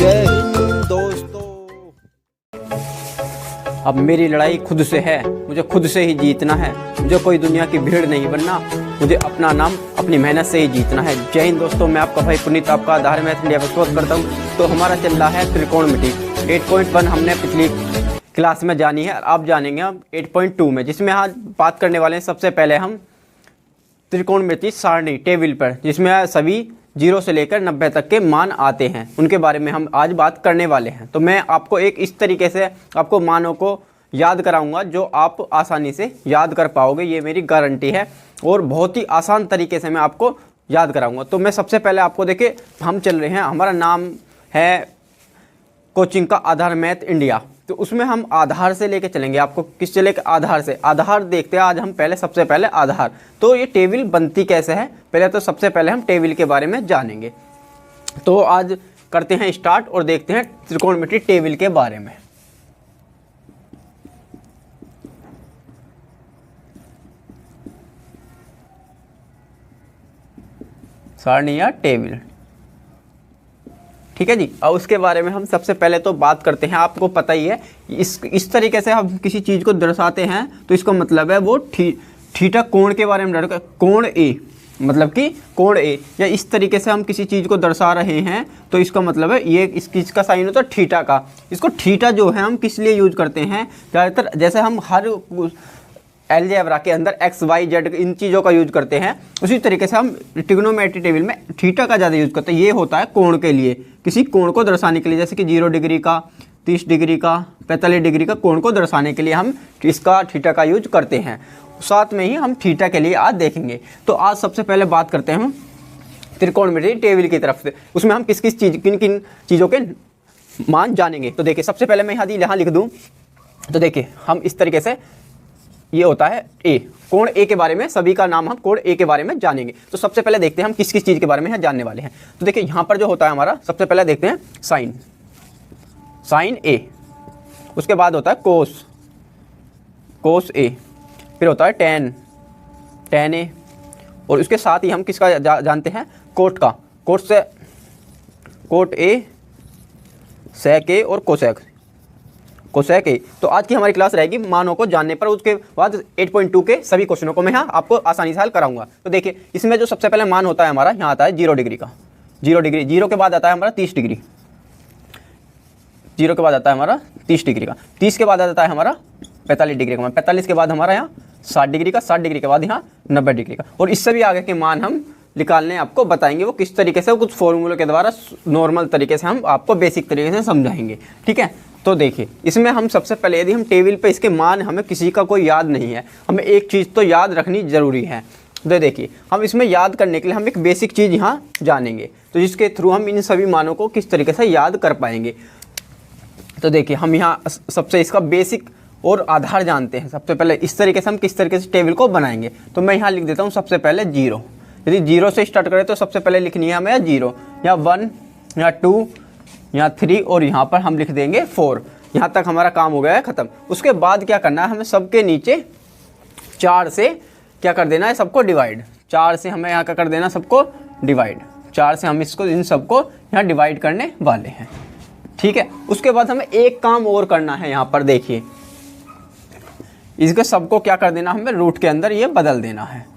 जय हिंद दोस्तों। अब मेरी लड़ाई खुद से है, मुझे खुद से ही जीतना है। मुझे कोई दुनिया की भीड़ नहीं बनना, मुझे अपना नाम अपनी मेहनत से ही जीतना है। जय हिंद दोस्तों, मैं आपका भाई पुनीत, आपका आधार मैथ इंडिया पर स्वागत करता हूँ। तो हमारा चल रहा है त्रिकोणमिति 8.1 हमने पिछली क्लास में जानी है और आप जानेंगे हम 8.2 में, जिसमें आज बात करने वाले हैं सबसे पहले हम त्रिकोणमिति सारणी टेबल पर, जिसमें सभी 0 से लेकर 90 तक के मान आते हैं, उनके बारे में हम आज बात करने वाले हैं। तो मैं आपको एक इस तरीके से आपको मानों को याद कराऊंगा जो आप आसानी से याद कर पाओगे, ये मेरी गारंटी है। और बहुत ही आसान तरीके से मैं आपको याद कराऊंगा। तो मैं सबसे पहले आपको देखिए, हम चल रहे हैं, हमारा नाम है कोचिंग का आधार मैथ इंडिया, तो उसमें हम आधार से लेके चलेंगे। आपको किस चले के आधार से, आधार देखते हैं आज हम पहले, सबसे पहले आधार। तो ये टेबल बनती कैसे है, पहले तो सबसे पहले हम टेबल के बारे में जानेंगे। तो आज करते हैं स्टार्ट और देखते हैं त्रिकोणमिति टेबल के बारे में। सारणी या टेबल, ठीक है जी। और उसके बारे में हम सबसे पहले तो बात करते हैं। आपको पता ही है इस तरीके से हम किसी चीज़ को दर्शाते हैं तो इसका मतलब है वो थीटा कोण के बारे में, कोण ए, मतलब कि कोण ए, या इस तरीके से हम किसी चीज़ को दर्शा रहे हैं तो इसका मतलब है ये इस चीज़ का साइन होता है थीटा का। इसको थीटा जो है हम किस लिए यूज करते हैं ज़्यादातर, जैसे हम हर अलजेब्रा के अंदर एक्स वाई जेड इन चीज़ों का यूज करते हैं, उसी तरीके से हम ट्रिग्नोमेट्री टेबल में थीटा का ज़्यादा यूज करते हैं। ये होता है कोण के लिए, किसी कोण को दर्शाने के लिए, जैसे कि 0 डिग्री का, 30 डिग्री का, 45 डिग्री का कोण को दर्शाने के लिए हम इसका थीटा का यूज करते हैं। साथ में ही हम थीटा के लिए आज देखेंगे। तो आज सबसे पहले बात करते हैं हम त्रिकोणमिति टेबल की तरफ से, उसमें हम किस किन किन चीज़ों के मान जानेंगे। तो देखिए, सबसे पहले मैं यहाँ लिख दूँ, तो देखिए हम इस तरीके से, ये होता है ए, कोण ए के बारे में, सभी का नाम हम कोण ए के बारे में जानेंगे। तो सबसे पहले देखते हैं हम किस किस चीज़ के बारे में यहाँ जानने वाले हैं। तो देखिए यहाँ पर जो होता है हमारा, सबसे पहले देखते हैं साइन ए, उसके बाद होता है कोस ए, फिर होता है टेन ए, और उसके साथ ही हम किसका जानते हैं, कोट ए, सेक ए और कोसेक ए। तो आज की हमारी क्लास रहेगी मानों को जानने पर। उसके बाद 8.2 के सभी क्वेश्चनों को मैं यहाँ आपको आसानी से हल कराऊंगा। तो देखिए इसमें जो सबसे पहले मान होता है हमारा, यहाँ आता है 0 डिग्री का, 0 के बाद आता है हमारा 30 डिग्री, 0 के बाद आता है हमारा 30 डिग्री का, 30 के बाद आता है हमारा 45 डिग्री का, 45 के बाद हमारा यहाँ 60 डिग्री का, 60 डिग्री के बाद यहाँ 90 डिग्री का। और इससे भी आगे के मान हम निकालने आपको बताएंगे, वो किस तरीके से, कुछ फॉर्मूलों के द्वारा नॉर्मल तरीके से हम आपको बेसिक तरीके से समझाएंगे, ठीक है। तो देखिए इसमें हम सबसे पहले, यदि हम टेबल पे इसके मान, हमें किसी का कोई याद नहीं है, हमें एक चीज़ तो याद रखनी ज़रूरी है। तो देखिए हम इसमें याद करने के लिए हम एक बेसिक चीज़ यहाँ जानेंगे, तो जिसके थ्रू हम इन सभी मानों को किस तरीके से याद कर पाएंगे। तो देखिए हम यहाँ सबसे इसका बेसिक और आधार जानते हैं। सबसे पहले इस तरीके से हम किस तरीके से टेबल को बनाएंगे। तो मैं यहाँ लिख देता हूँ सबसे पहले 0। यदि 0 से स्टार्ट करें तो सबसे पहले लिखनी है हमें 0, या 1, या 2, या 3, और यहाँ पर हम लिख देंगे 4। यहाँ तक हमारा काम हो गया है ख़त्म। उसके बाद क्या करना है, हमें सबके नीचे 4 से क्या कर देना है, सबको डिवाइड। 4 से हमें यहाँ क्या कर देना, सबको डिवाइड। 4 से हम इसको, इन सबको यहाँ डिवाइड करने वाले हैं, ठीक है। उसके बाद हमें एक काम और करना है, यहाँ पर देखिए इसके सबको क्या कर देना, हमें रूट के अंदर ये बदल देना है।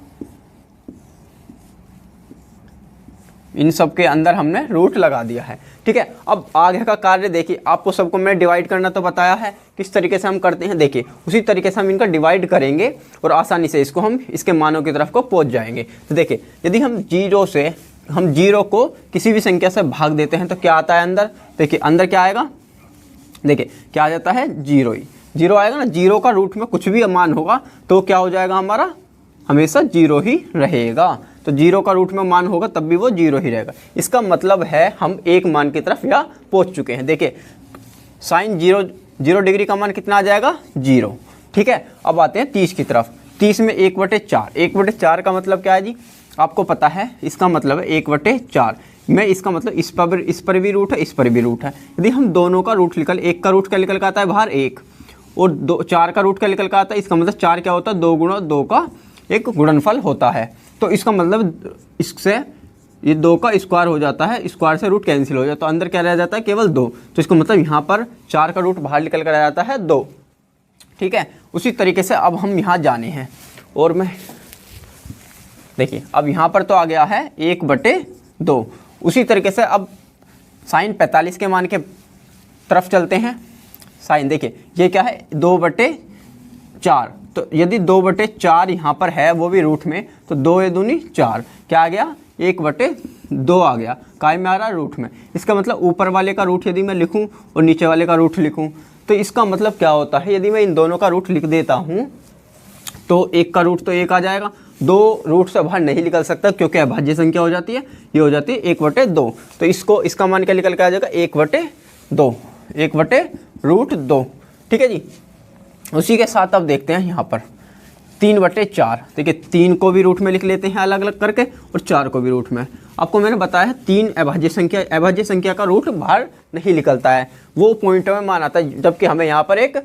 इन सब के अंदर हमने रूट लगा दिया है, ठीक है। अब आगे का कार्य देखिए, आपको सबको मैं डिवाइड करना तो बताया है, किस तरीके से हम करते हैं। देखिए उसी तरीके से हम इनका डिवाइड करेंगे और आसानी से इसको हम इसके मानों की तरफ को पहुंच जाएंगे। तो देखिए यदि हम 0 को किसी भी संख्या से भाग देते हैं तो क्या आता है अंदर, देखिए अंदर क्या आएगा, देखिए क्या आ जाता है, 0 ही 0 आएगा ना। 0 का रूट में कुछ भी मान होगा तो क्या हो जाएगा, हमारा हमेशा 0 ही रहेगा। तो 0 का रूट में मान होगा तब भी वो 0 ही रहेगा। इसका मतलब है हम एक मान की तरफ या पहुंच चुके हैं। देखिए साइन 0 डिग्री का मान कितना आ जाएगा, 0, ठीक है। अब आते हैं 30 की तरफ। 30 में 1/4, 1/4 का मतलब क्या है जी, आपको पता है, इसका मतलब है 1/4 में, इसका मतलब इस पर भी रूट है, इस पर भी रूट है। यदि हम दोनों का रूट निकल, एक का रूट क्या निकल का आता है बाहर 1, और 4 का रूट क्या निकल का आता है, इसका मतलब 4 क्या होता है, 2 गुणा 2 का एक गुणनफल होता है। तो इसका मतलब इससे ये 2 का स्क्वायर हो जाता है, स्क्वायर से रूट कैंसिल हो जाता है, तो अंदर क्या रह जाता है केवल 2। तो इसको मतलब यहाँ पर 4 का रूट बाहर निकल कर आ जाता है 2। ठीक है, उसी तरीके से अब हम यहाँ जाने हैं और मैं देखिए अब यहाँ पर तो आ गया है 1/2। उसी तरीके से अब साइन 45 के मान के तरफ चलते हैं। साइन देखिए ये क्या है 2/4, तो यदि 2/4 यहाँ पर है वो भी रूट में, तो 2 दूनी 4 क्या आ गया 1/2 आ गया, काय में आ रहा है रूट में। इसका मतलब ऊपर वाले का रूट यदि मैं लिखूं और नीचे वाले का रूट लिखूं तो इसका मतलब क्या होता है, यदि मैं इन दोनों का रूट लिख देता हूं तो एक का रूट तो 1 आ जाएगा, 2 रूट से बाहर नहीं निकल सकता क्योंकि अभाज्य संख्या हो जाती है, ये हो जाती है 1/2। तो इसका मान क्या निकल के आ जाएगा 1/2, 1/√2। ठीक है जी। उसी के साथ अब देखते हैं यहाँ पर 3/4। देखिए 3 को भी रूट में लिख लेते हैं अलग अलग करके और 4 को भी रूट में। आपको मैंने बताया है 3 अभाज्य संख्या का रूट बाहर नहीं निकलता है, वो पॉइंट में मान आता है, जबकि हमें यहाँ पर एक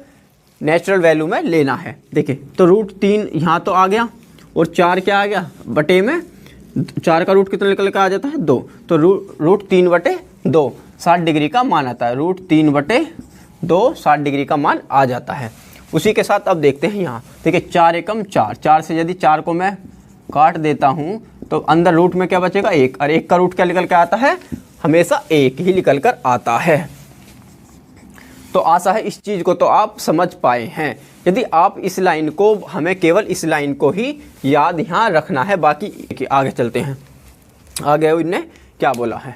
नेचुरल वैल्यू में लेना है। देखिए तो √3 यहाँ तो आ गया और 4 क्या आ गया बटे में, 4 का रूट कितना निकल कर आ जाता है 2, तो √3/2 60 डिग्री का मान आता है, √3/2 60 डिग्री का मान आ जाता है। उसी के साथ अब देखते हैं यहाँ देखिए 4 एकम 4, 4 से यदि 4 को मैं काट देता हूँ तो अंदर रूट में क्या बचेगा 1, और 1 का रूट क्या निकल कर आता है, हमेशा 1 ही निकल कर आता है। तो आशा है इस चीज़ को तो आप समझ पाए हैं। यदि आप इस लाइन को, हमें केवल इस लाइन को ही याद यहाँ रखना है, बाकी आगे चलते हैं। आगे इनने क्या बोला है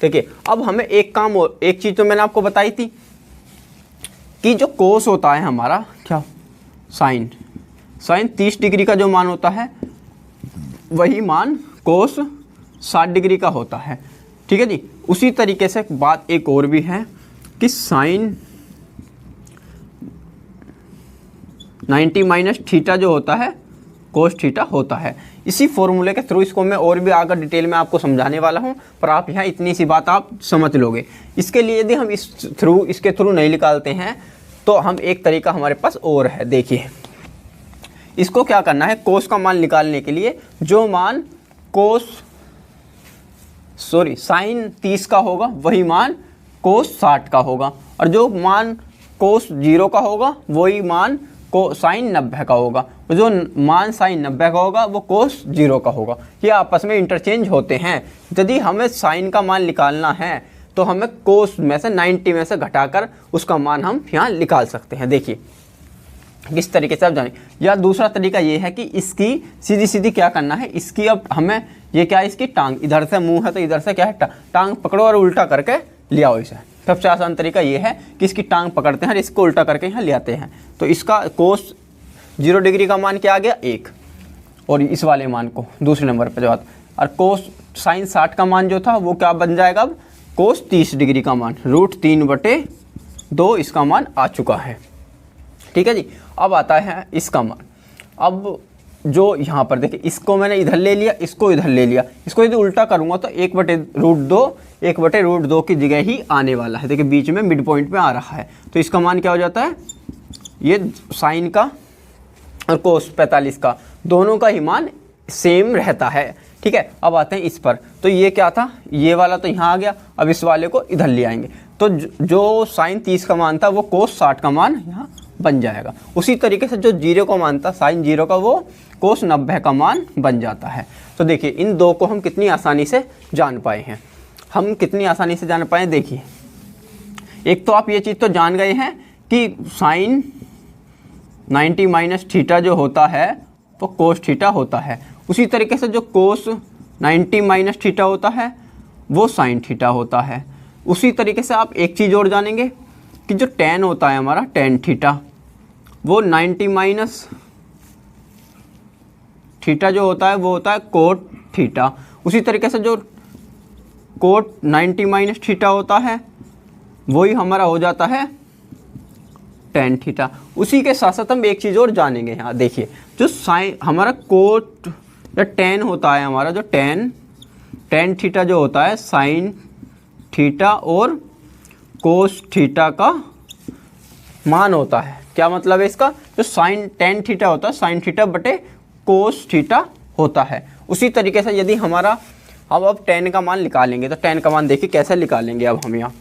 देखिए। अब हमें एक काम और, एक चीज़ तो मैंने आपको बताई थी कि जो कोस होता है हमारा क्या, साइन 30 डिग्री का जो मान होता है वही मान कोस 60 डिग्री का होता है। ठीक है जी। उसी तरीके से बात एक और भी है कि साइन 90 - थीटा जो होता है कोस थीटा होता है। इसी फॉर्मूले के थ्रू इसको मैं और भी आगे डिटेल में आपको समझाने वाला हूं, पर आप यहाँ इतनी सी बात आप समझ लोगे। इसके लिए यदि हम इसके थ्रू नहीं निकालते हैं तो हम एक तरीका हमारे पास और है। देखिए इसको क्या करना है, कोस का मान निकालने के लिए जो मान साइन 30 का होगा वही मान कोस 60 का होगा, और जो मान कोस 0 का होगा वही मान को साइन 90 का होगा, जो मान साइन 90 का होगा वो कोस 0 का होगा। ये आपस में इंटरचेंज होते हैं। यदि हमें साइन का मान निकालना है तो हमें कोस में से 90 में से घटाकर उसका मान हम यहाँ निकाल सकते हैं। देखिए किस तरीके से आप जाने, या दूसरा तरीका ये है कि इसकी सीधी सीधी क्या करना है, इसकी अब हमें ये क्या है, इसकी टांग इधर से मुंह है तो इधर से क्या है टांग पकड़ो और उल्टा करके ले आओ इसे। सबसे आसान तरीका ये है कि इसकी टांग पकड़ते हैं और इसको उल्टा करके यहाँ ले आते हैं। तो इसका कोस 0 डिग्री का मान क्या आ गया 1, और इस वाले मान को दूसरे नंबर पर जो आता, और कोस साइन 60 का मान जो था वो क्या बन जाएगा अब कोस 30 डिग्री का मान, √3/2 इसका मान आ चुका है। ठीक है जी। अब आता है इसका मान। अब जो यहाँ पर देखिए इसको मैंने इधर ले लिया, इसको इधर ले लिया, इसको यदि उल्टा करूँगा तो 1/√2 की जगह ही आने वाला है। देखिए बीच में मिड पॉइंट में आ रहा है, तो इसका मान क्या हो जाता है, ये साइन का और कोस 45 का दोनों का ही मान सेम रहता है। ठीक है। अब आते हैं इस पर, तो ये क्या था, ये वाला तो यहाँ आ गया, अब इस वाले को इधर ले आएंगे तो जो साइन 30 का मान था वो कोस 60 का मान यहाँ बन जाएगा। उसी तरीके से जो 0 का मान था साइन 0 का वो कोस 90 का मान बन जाता है। तो देखिए इन दो को हम कितनी आसानी से जान पाए हैं, हम कितनी आसानी से जान पाए। देखिए एक तो आप ये चीज़ तो जान गए हैं कि साइन 90 - थीटा जो होता है वो कोस थीटा होता है। उसी तरीके से जो कोस 90 - थीटा होता है वो साइन थीटा होता है। उसी तरीके से आप एक चीज़ और जानेंगे कि जो tan होता है हमारा tan थीटा वो 90 - थीटा जो होता है वो होता है कोट थीटा। उसी तरीके से जो कोट 90 - थीटा होता है वही हमारा हो जाता है tan थीटा। उसी के साथ साथ हम एक चीज़ और जानेंगे यहाँ। देखिए जो साइन हमारा कोट या tan होता है, हमारा जो tan थीटा जो होता है साइन थीटा और कोस थीटा का मान होता है। क्या मतलब है इसका, जो साइन tan थीटा होता है साइन थीटा बटे कोस थीटा होता है। उसी तरीके से यदि हमारा अब tan का मान निकालेंगे, तो tan का मान देखिए कैसे निकालेंगे। अब हम यहाँ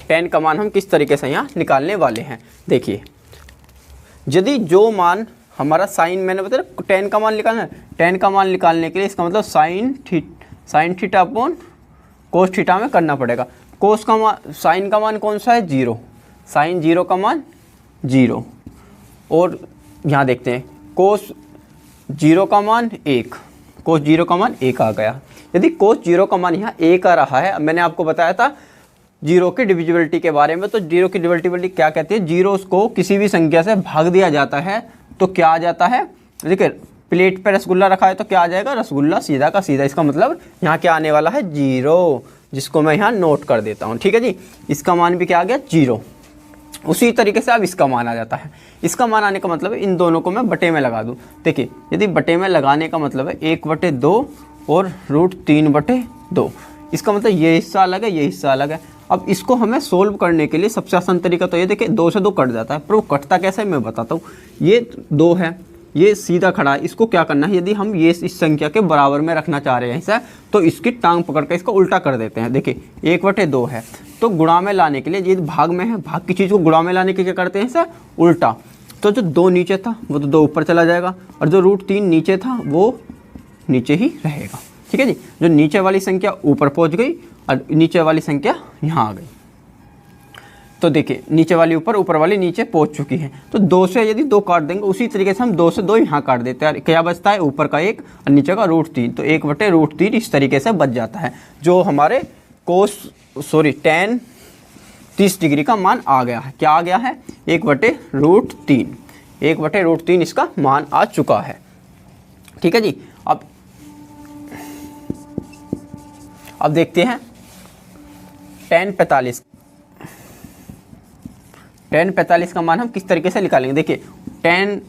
tan का मान हम किस तरीके से यहाँ निकालने वाले हैं। देखिए यदि जो मान हमारा साइन, मैंने बताया tan का मान निकालना है, tan का मान निकालने के लिए इसका मतलब sine theta upon cos theta में करना पड़ेगा। कोस का मान, साइन का मान कौन सा है 0, साइन 0 का मान 0, और यहाँ देखते हैं कोस 0 का मान 1, कोस 0 का मान 1 आ गया। यदि कोस 0 का मान यहाँ 1 आ रहा है, मैंने आपको बताया था जीरो की डिविजिबिलिटी के बारे में, तो जीरो की डिविजिबिलिटी क्या कहती है, जीरो को किसी भी संख्या से भाग दिया जाता है तो क्या आ जाता है। देखिए प्लेट पे रसगुल्ला रखा है तो क्या आ जाएगा, रसगुल्ला सीधा का सीधा। इसका मतलब यहाँ क्या आने वाला है 0, जिसको मैं यहाँ नोट कर देता हूँ। ठीक है जी, इसका मान भी क्या आ गया 0। उसी तरीके से अब इसका मान आ जाता है। इसका मान आने का मतलब है इन दोनों को मैं बटे में लगा दूँ। देखिए यदि बटे में लगाने का मतलब है 1/2 और √3/2, इसका मतलब ये हिस्सा अलग है, ये हिस्सा अलग है। अब इसको हमें सोल्व करने के लिए सबसे आसान तरीका तो ये, देखिए 2 से 2 कट जाता है, पर वो कटता कैसे मैं बताता हूँ। ये 2 है, ये सीधा खड़ा है, इसको क्या करना है, यदि हम ये इस संख्या के बराबर में रखना चाह रहे हैं इसे, तो इसकी टांग पकड़ कर इसको उल्टा कर देते हैं। देखिए 1/2 है, तो गुणा में लाने के लिए, ये भाग में है, भाग की चीज़ को गुणा में लाने के क्या करते हैं इसे उल्टा। तो जो 2 नीचे था वो तो 2 ऊपर चला जाएगा, और जो √3 नीचे था वो नीचे ही रहेगा। ठीक है जी, जो नीचे वाली संख्या ऊपर पहुंच गई और नीचे वाली संख्या यहाँ आ गई। तो देखिए नीचे वाली ऊपर, ऊपर वाली नीचे पहुंच चुकी है। तो 2 से यदि 2 काट देंगे, उसी तरीके से हम 2 से 2 यहाँ काट देते हैं। क्या बचता है, ऊपर का 1 और नीचे का √3, तो 1/√3 इस तरीके से बच जाता है, जो हमारे tan 30 डिग्री का मान आ गया है। क्या आ गया है, 1/√3, 1/√3 इसका मान आ चुका है। ठीक है जी, अब देखते हैं tan 45 का मान हम किस तरीके से निकालेंगे। देखिए tan,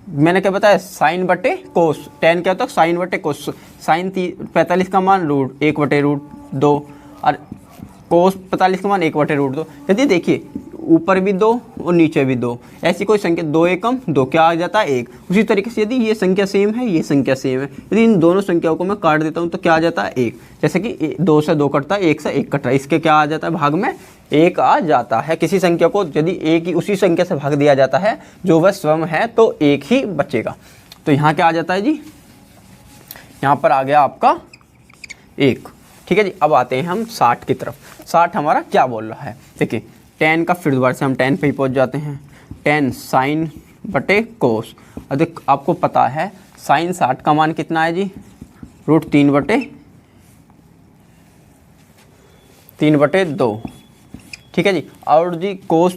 मैंने क्या बताया, साइन बटे कोस, tan क्या होता है साइन बटे कोस। साइन 45 का मान 1/√2 और कोस 45 का मान 1/√2। यदि देखिए ऊपर भी 2 और नीचे भी 2, ऐसी कोई संख्या 2 एकम 2 क्या आ जाता है 1। उसी तरीके से यदि ये संख्या सेम है, ये संख्या सेम है, यदि इन दोनों संख्याओं को मैं काट देता हूँ तो क्या आ जाता है 1। जैसे कि 2 से 2 कटता है, 1 से 1 कट रहा है, इसके क्या आ जाता है भाग में 1 आ जाता है। किसी संख्या को यदि एक ही उसी संख्या से भाग दिया जाता है जो वह स्वयं है, तो 1 ही बचेगा। तो यहाँ क्या आ जाता है जी, यहाँ पर आ गया आपका 1। ठीक है जी, अब आते हैं हम 60 की तरफ। 60 हमारा क्या बोल रहा है, देखिए tan का, फिर दोबारा से हम tan पे ही पहुंच जाते हैं। tan साइन बटे कोस, अधिक आपको पता है साइन 60 का मान कितना है जी, √3/2। ठीक है जी, और जी कोस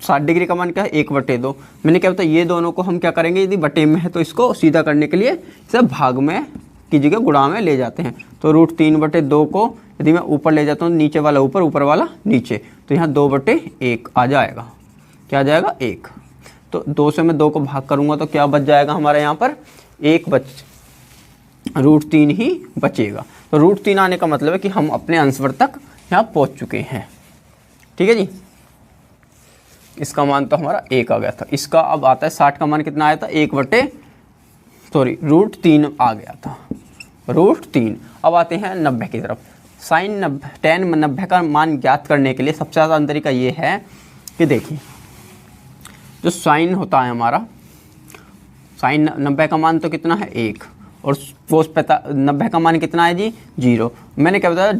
60 डिग्री का मान क्या है 1/2। मैंने क्या बताया, ये दोनों को हम क्या करेंगे, यदि बटे में है तो इसको सीधा करने के लिए इसे भाग में की जगह गुणा में ले जाते हैं। तो √3/2 को यदि मैं ऊपर ले जाता हूँ, नीचे वाला ऊपर, ऊपर वाला नीचे, तो यहाँ 2/1 आ जाएगा। क्या आ जाएगा 1। तो 2 से मैं 2 को भाग करूँगा तो क्या बच जाएगा हमारे यहाँ पर 1 √3 ही बचेगा। तो √3 आने का मतलब है कि हम अपने आंसर तक यहाँ पहुँच चुके हैं। ठीक है जी, इसका मान तो हमारा 1 आ गया था। इसका अब आता है 60 का मान कितना आया था, √3 आ गया था, √3। अब आते हैं 90 की तरफ। साइन 90 का मान ज्ञात करने के लिए सबसे आसान तरीका ये है कि देखिए जो साइन होता है हमारा, साइन 90 का मान तो कितना है 1, और कोस 90 का मान कितना है जी 0। मैंने क्या बताया,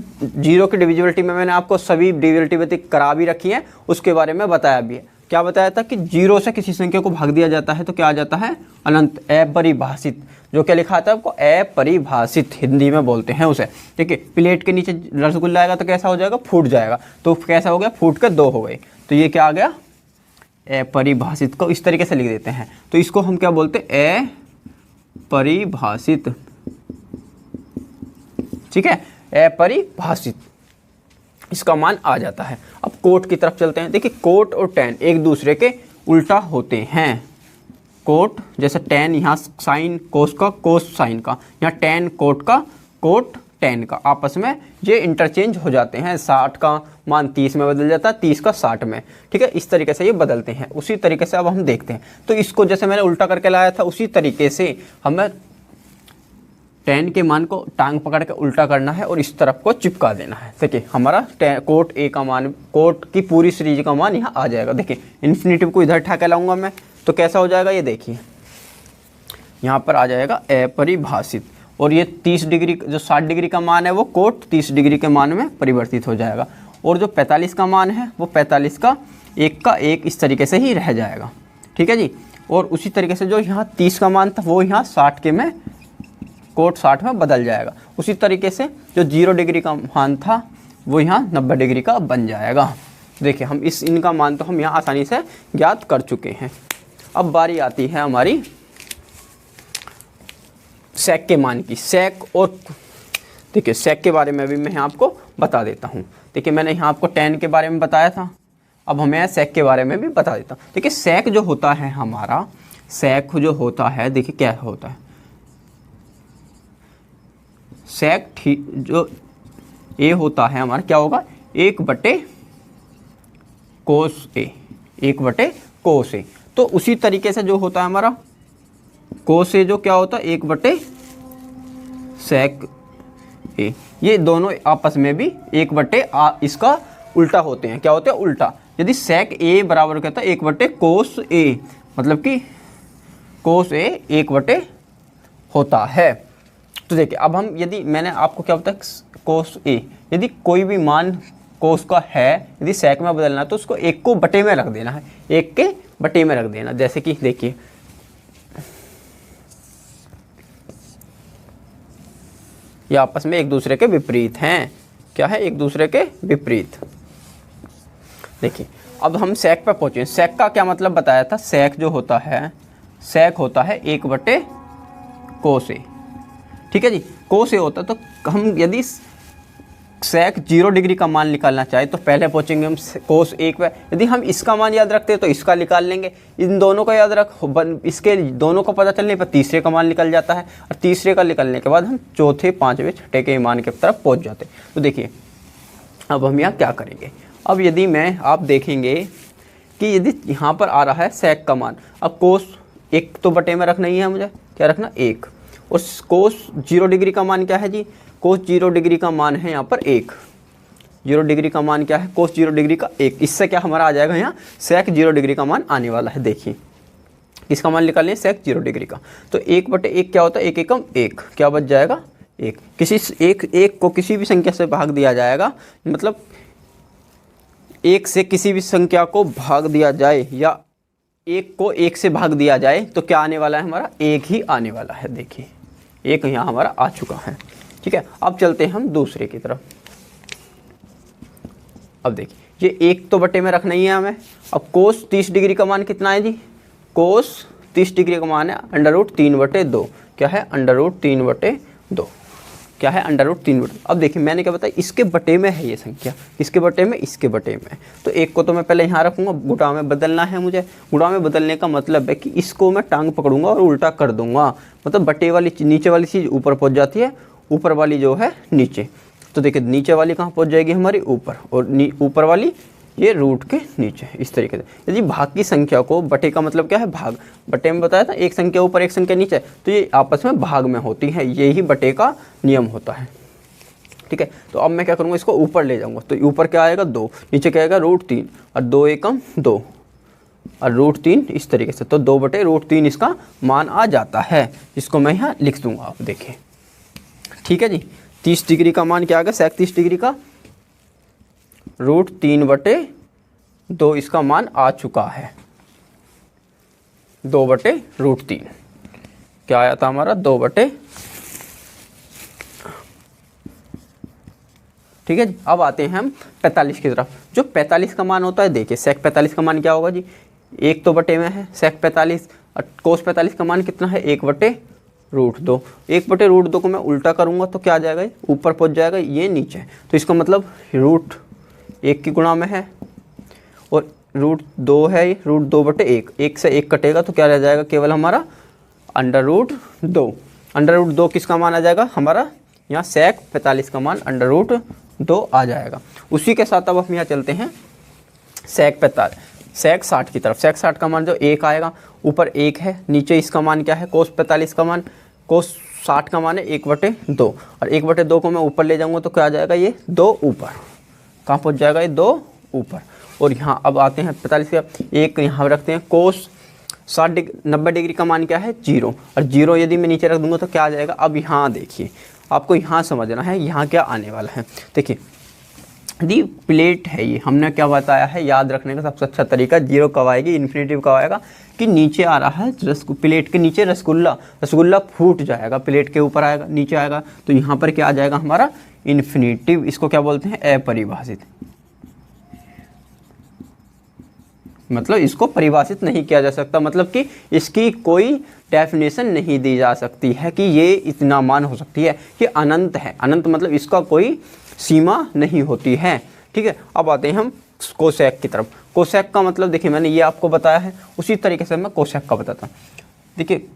0 की डिविजिबिलिटी में मैंने आपको सभी डिविजिबिलिटी करा भी रखी है, उसके बारे में बताया भी है। क्या बताया था कि 0 से किसी संख्या को भाग दिया जाता है तो क्या आ जाता है अनंत, अपरिभाषित। जो क्या लिखा था आपको, अपरिभाषित हिंदी में बोलते हैं उसे। ठीक है, प्लेट के नीचे रसगुल्ला आएगा तो कैसा हो जाएगा, फूट जाएगा। तो कैसा हो गया, फूट कर 2 हो गए। तो ये क्या आ गया, अपरिभाषित को इस तरीके से लिख देते हैं। तो इसको हम क्या बोलते हैं, अपरिभाषित। ठीक है, अपरिभाषित, इसका मान आ जाता है। अब कोट की तरफ चलते हैं। देखिए कोट और tan एक दूसरे के उल्टा होते हैं। कोट जैसे tan, यहाँ साइन कोस का, कोस साइन का, यहाँ tan कोट का, कोट tan का, आपस में ये इंटरचेंज हो जाते हैं। 60 का मान 30 में बदल जाता है, 30 का 60 में। ठीक है, इस तरीके से ये बदलते हैं। उसी तरीके से अब हम देखते हैं। तो इसको जैसे मैंने उल्टा करके लाया था, उसी तरीके से हमें tan के मान को टांग पकड़ के उल्टा करना है और इस तरफ को चिपका देना है। देखिए हमारा कोट ए का मान, कोट की पूरी सीरीज का मान यहाँ आ जाएगा। देखिए इन्फिनेटिव को इधर उठा के लाऊंगा मैं, तो कैसा हो जाएगा, ये देखिए यहाँ पर आ जाएगा अपरिभाषित, और ये 30 डिग्री जो 60 डिग्री का मान है वो कोट 30 डिग्री के मान में परिवर्तित हो जाएगा, और जो 45 का मान है वो 45 का एक इस तरीके से ही रह जाएगा। ठीक है जी। और उसी तरीके से जो यहाँ 30 का मान था वो यहाँ 60 के में कोट 60 में बदल जाएगा। उसी तरीके से जो 0 डिग्री का मान था वो यहाँ 90 डिग्री का बन जाएगा। देखिए हम इनका मान तो हम यहाँ आसानी से ज्ञात कर चुके हैं। अब बारी आती है हमारी सेक के मान की। सेक, और देखिए सेक के बारे में भी मैं यहाँ आपको बता देता हूँ। देखिए मैंने यहाँ आपको tan के बारे में बताया था, अब हमें सेक के बारे में भी बता देता हूँ। देखिए सेक जो होता है हमारा, सेक जो होता है, देखिए क्या होता है सेक, जो ए होता है हमारा क्या होगा, 1/cos A, 1/cos A। तो उसी तरीके से जो होता है हमारा cos A जो क्या होता है 1/sec A, ये दोनों आपस में भी 1/a इसका उल्टा होते हैं। क्या होते हैं, उल्टा। यदि sec A बराबर कहता है 1/cos A, मतलब कि cos A 1/, होता है। तो देखिए अब हम, यदि मैंने आपको क्या बताया cos A, यदि कोई भी मान cos का है, यदि sec में बदलना है तो उसको 1 को बटे में रख देना है, 1 के बटे में रख देना। जैसे कि देखिए ये आपस में एक दूसरे के विपरीत हैं। क्या है, एक दूसरे के विपरीत। देखिए अब हम सेक पर पहुंचे। सेक का क्या मतलब बताया था, सेक जो होता है, सेक होता है 1/cos A। ठीक है जी, cos A होता है। तो हम यदि सेक 0 डिग्री का मान निकालना चाहे तो पहले पहुंचेंगे हम cos 1 पे। यदि हम इसका मान याद रखते हैं तो इसका निकाल लेंगे, इन दोनों का याद रख, इसके दोनों का पता चलने पर तीसरे का मान निकल जाता है, और तीसरे का निकलने के बाद हम चौथे, पांचवें, छठे के मान की तरफ पहुंच जाते हैं। तो देखिए अब हम यहाँ क्या करेंगे। अब यदि आप देखेंगे कि यदि यहाँ पर आ रहा है सेक का मान, अब cos 1 तो बटे में रखना ही है, मुझे क्या रखना, 1, और cos 0 डिग्री का मान क्या है जी, cos 0 डिग्री का मान है यहाँ पर 1। 0 डिग्री का मान क्या है, cos 0 डिग्री का 1। इससे क्या हमारा आ जाएगा यहाँ sec 0 डिग्री का मान आने वाला है। देखिए किसका मान निकाल लें, sec 0 डिग्री का। तो 1/1 क्या होता है, 1 एकम 1, क्या बच जाएगा 1। एक को किसी भी संख्या से भाग दिया जाएगा, मतलब 1 से किसी भी संख्या को भाग दिया जाए या 1 को 1 से भाग दिया जाए तो क्या आने वाला है हमारा, 1 ही आने वाला है। देखिए 1 यहाँ हमारा आ चुका है। ठीक है, अब चलते हैं हम दूसरे की तरफ। अब देखिए ये 1 तो बटे में रखना ही है हमें। अब cos 30 डिग्री का मान कितना है जी, cos 30 डिग्री का मान है √3/2। क्या है, √3/2। क्या है, √3/2। अब देखिए मैंने क्या बताया, इसके बटे में है ये संख्या, किसके बटे में, इसके बटे में। तो 1 को तो मैं पहले यहाँ रखूँगा, गुणा में बदलना है मुझे। गुणा में बदलने का मतलब है कि इसको मैं टांग पकड़ूंगा और उल्टा कर दूंगा, मतलब बटे वाली नीचे वाली चीज़ ऊपर पहुँच जाती है, ऊपर वाली जो है नीचे। तो देखिए नीचे वाली कहाँ पहुँच जाएगी हमारी, ऊपर, और ऊपर वाली ये रूट के नीचे, इस तरीके से। यदि भाग की संख्या को, बटे का मतलब क्या है, भाग, बटे में बताया था एक संख्या ऊपर एक संख्या नीचे, तो ये आपस में भाग में होती है, यही बटे का नियम होता है। ठीक है, तो अब मैं क्या करूँगा, इसको ऊपर ले जाऊँगा, तो ऊपर क्या आएगा 2, नीचे क्या आएगा √3, और 2 एकम 2, और √3 इस तरीके से। तो 2/√3 इसका मान आ जाता है, जिसको मैं यहाँ लिख दूँगा। आप देखिए, ठीक है जी। 30 डिग्री का मान क्या आ गया, sec 30 डिग्री का √3/2 इसका मान आ चुका है। 2/√3 क्या आया था हमारा, 2 ठीक है जी। अब आते हैं हम 45 की तरफ। जो 45 का मान होता है, देखिए sec 45 का मान क्या होगा जी, 1 तो बटे में है sec 45, और cos 45 का मान कितना है, 1/√2। 1/√2 को मैं उल्टा करूंगा तो क्या आ जाएगा, ऊपर पहुंच जाएगा, ये नीचे। तो इसका मतलब √1 की गुणा में है, और √2 है, √2/1, 1 से 1 कटेगा तो क्या रह जाएगा, केवल हमारा √2। √2 किसका मान आ जाएगा हमारा, यहाँ sec 45 का मान √2 आ जाएगा। उसी के साथ अब हम यहाँ चलते हैं sec 60 की तरफ। sec 60 का मान जो 1 आएगा, ऊपर 1 है, नीचे इसका मान क्या है, cos 45 का मान, cos 60 का मान है 1/2 और 1/2 को मैं ऊपर ले जाऊंगा तो क्या आ जाएगा, ये 2 ऊपर, कहाँ पहुँच जाएगा, ये 2 ऊपर। और यहाँ अब आते हैं 45 का, एक यहाँ रखते हैं कोस 90 डिग्री का मान क्या है, 0, और 0 यदि मैं नीचे रख दूंगा तो क्या आ जाएगा। अब यहाँ देखिए, आपको यहाँ समझना है यहाँ क्या आने वाला है। देखिए यदि प्लेट है, ये हमने क्या बताया है, याद रखने का सबसे अच्छा तरीका 0 कब आएगी, इन्फिनेटिव कब आएगा, कि नीचे आ रहा है प्लेट के नीचे रसगुल्ला फूट जाएगा, प्लेट के ऊपर आएगा, नीचे आएगा, तो यहाँ पर क्या आ जाएगा हमारा, इन्फिनेटिव। इसको क्या बोलते हैं, अपरिभाषित, मतलब इसको परिभाषित नहीं किया जा सकता, मतलब कि इसकी कोई डेफिनेशन नहीं दी जा सकती है कि ये इतना मान हो सकती है, ये अनंत है। अनंत मतलब इसका कोई सीमा नहीं होती है, ठीक है। अब आते हैं हम कोसेक की तरफ। कोसेक का मतलब देखिए मैंने ये आपको बताया है, उसी तरीके से मैं कोसेक का बताता हूँ। देखिए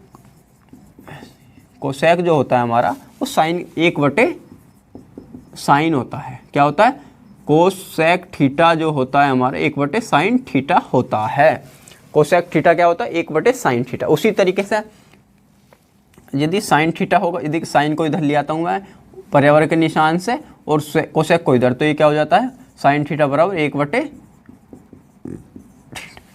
कोसेक जो होता है हमारा, वो साइन 1/sin होता है। क्या होता है, कोसेक थीटा जो होता है हमारा 1/sin थीटा होता है। कोसेक थीटा क्या होता है, 1/sin थीटा। उसी तरीके से यदि sin थीटा होगा, यदि साइन को इधर ले आता हूँ मैं पर्यावरण के निशान से और कोसेक को इधर, तो ये क्या हो जाता है, sin थीटा बराबर 1/।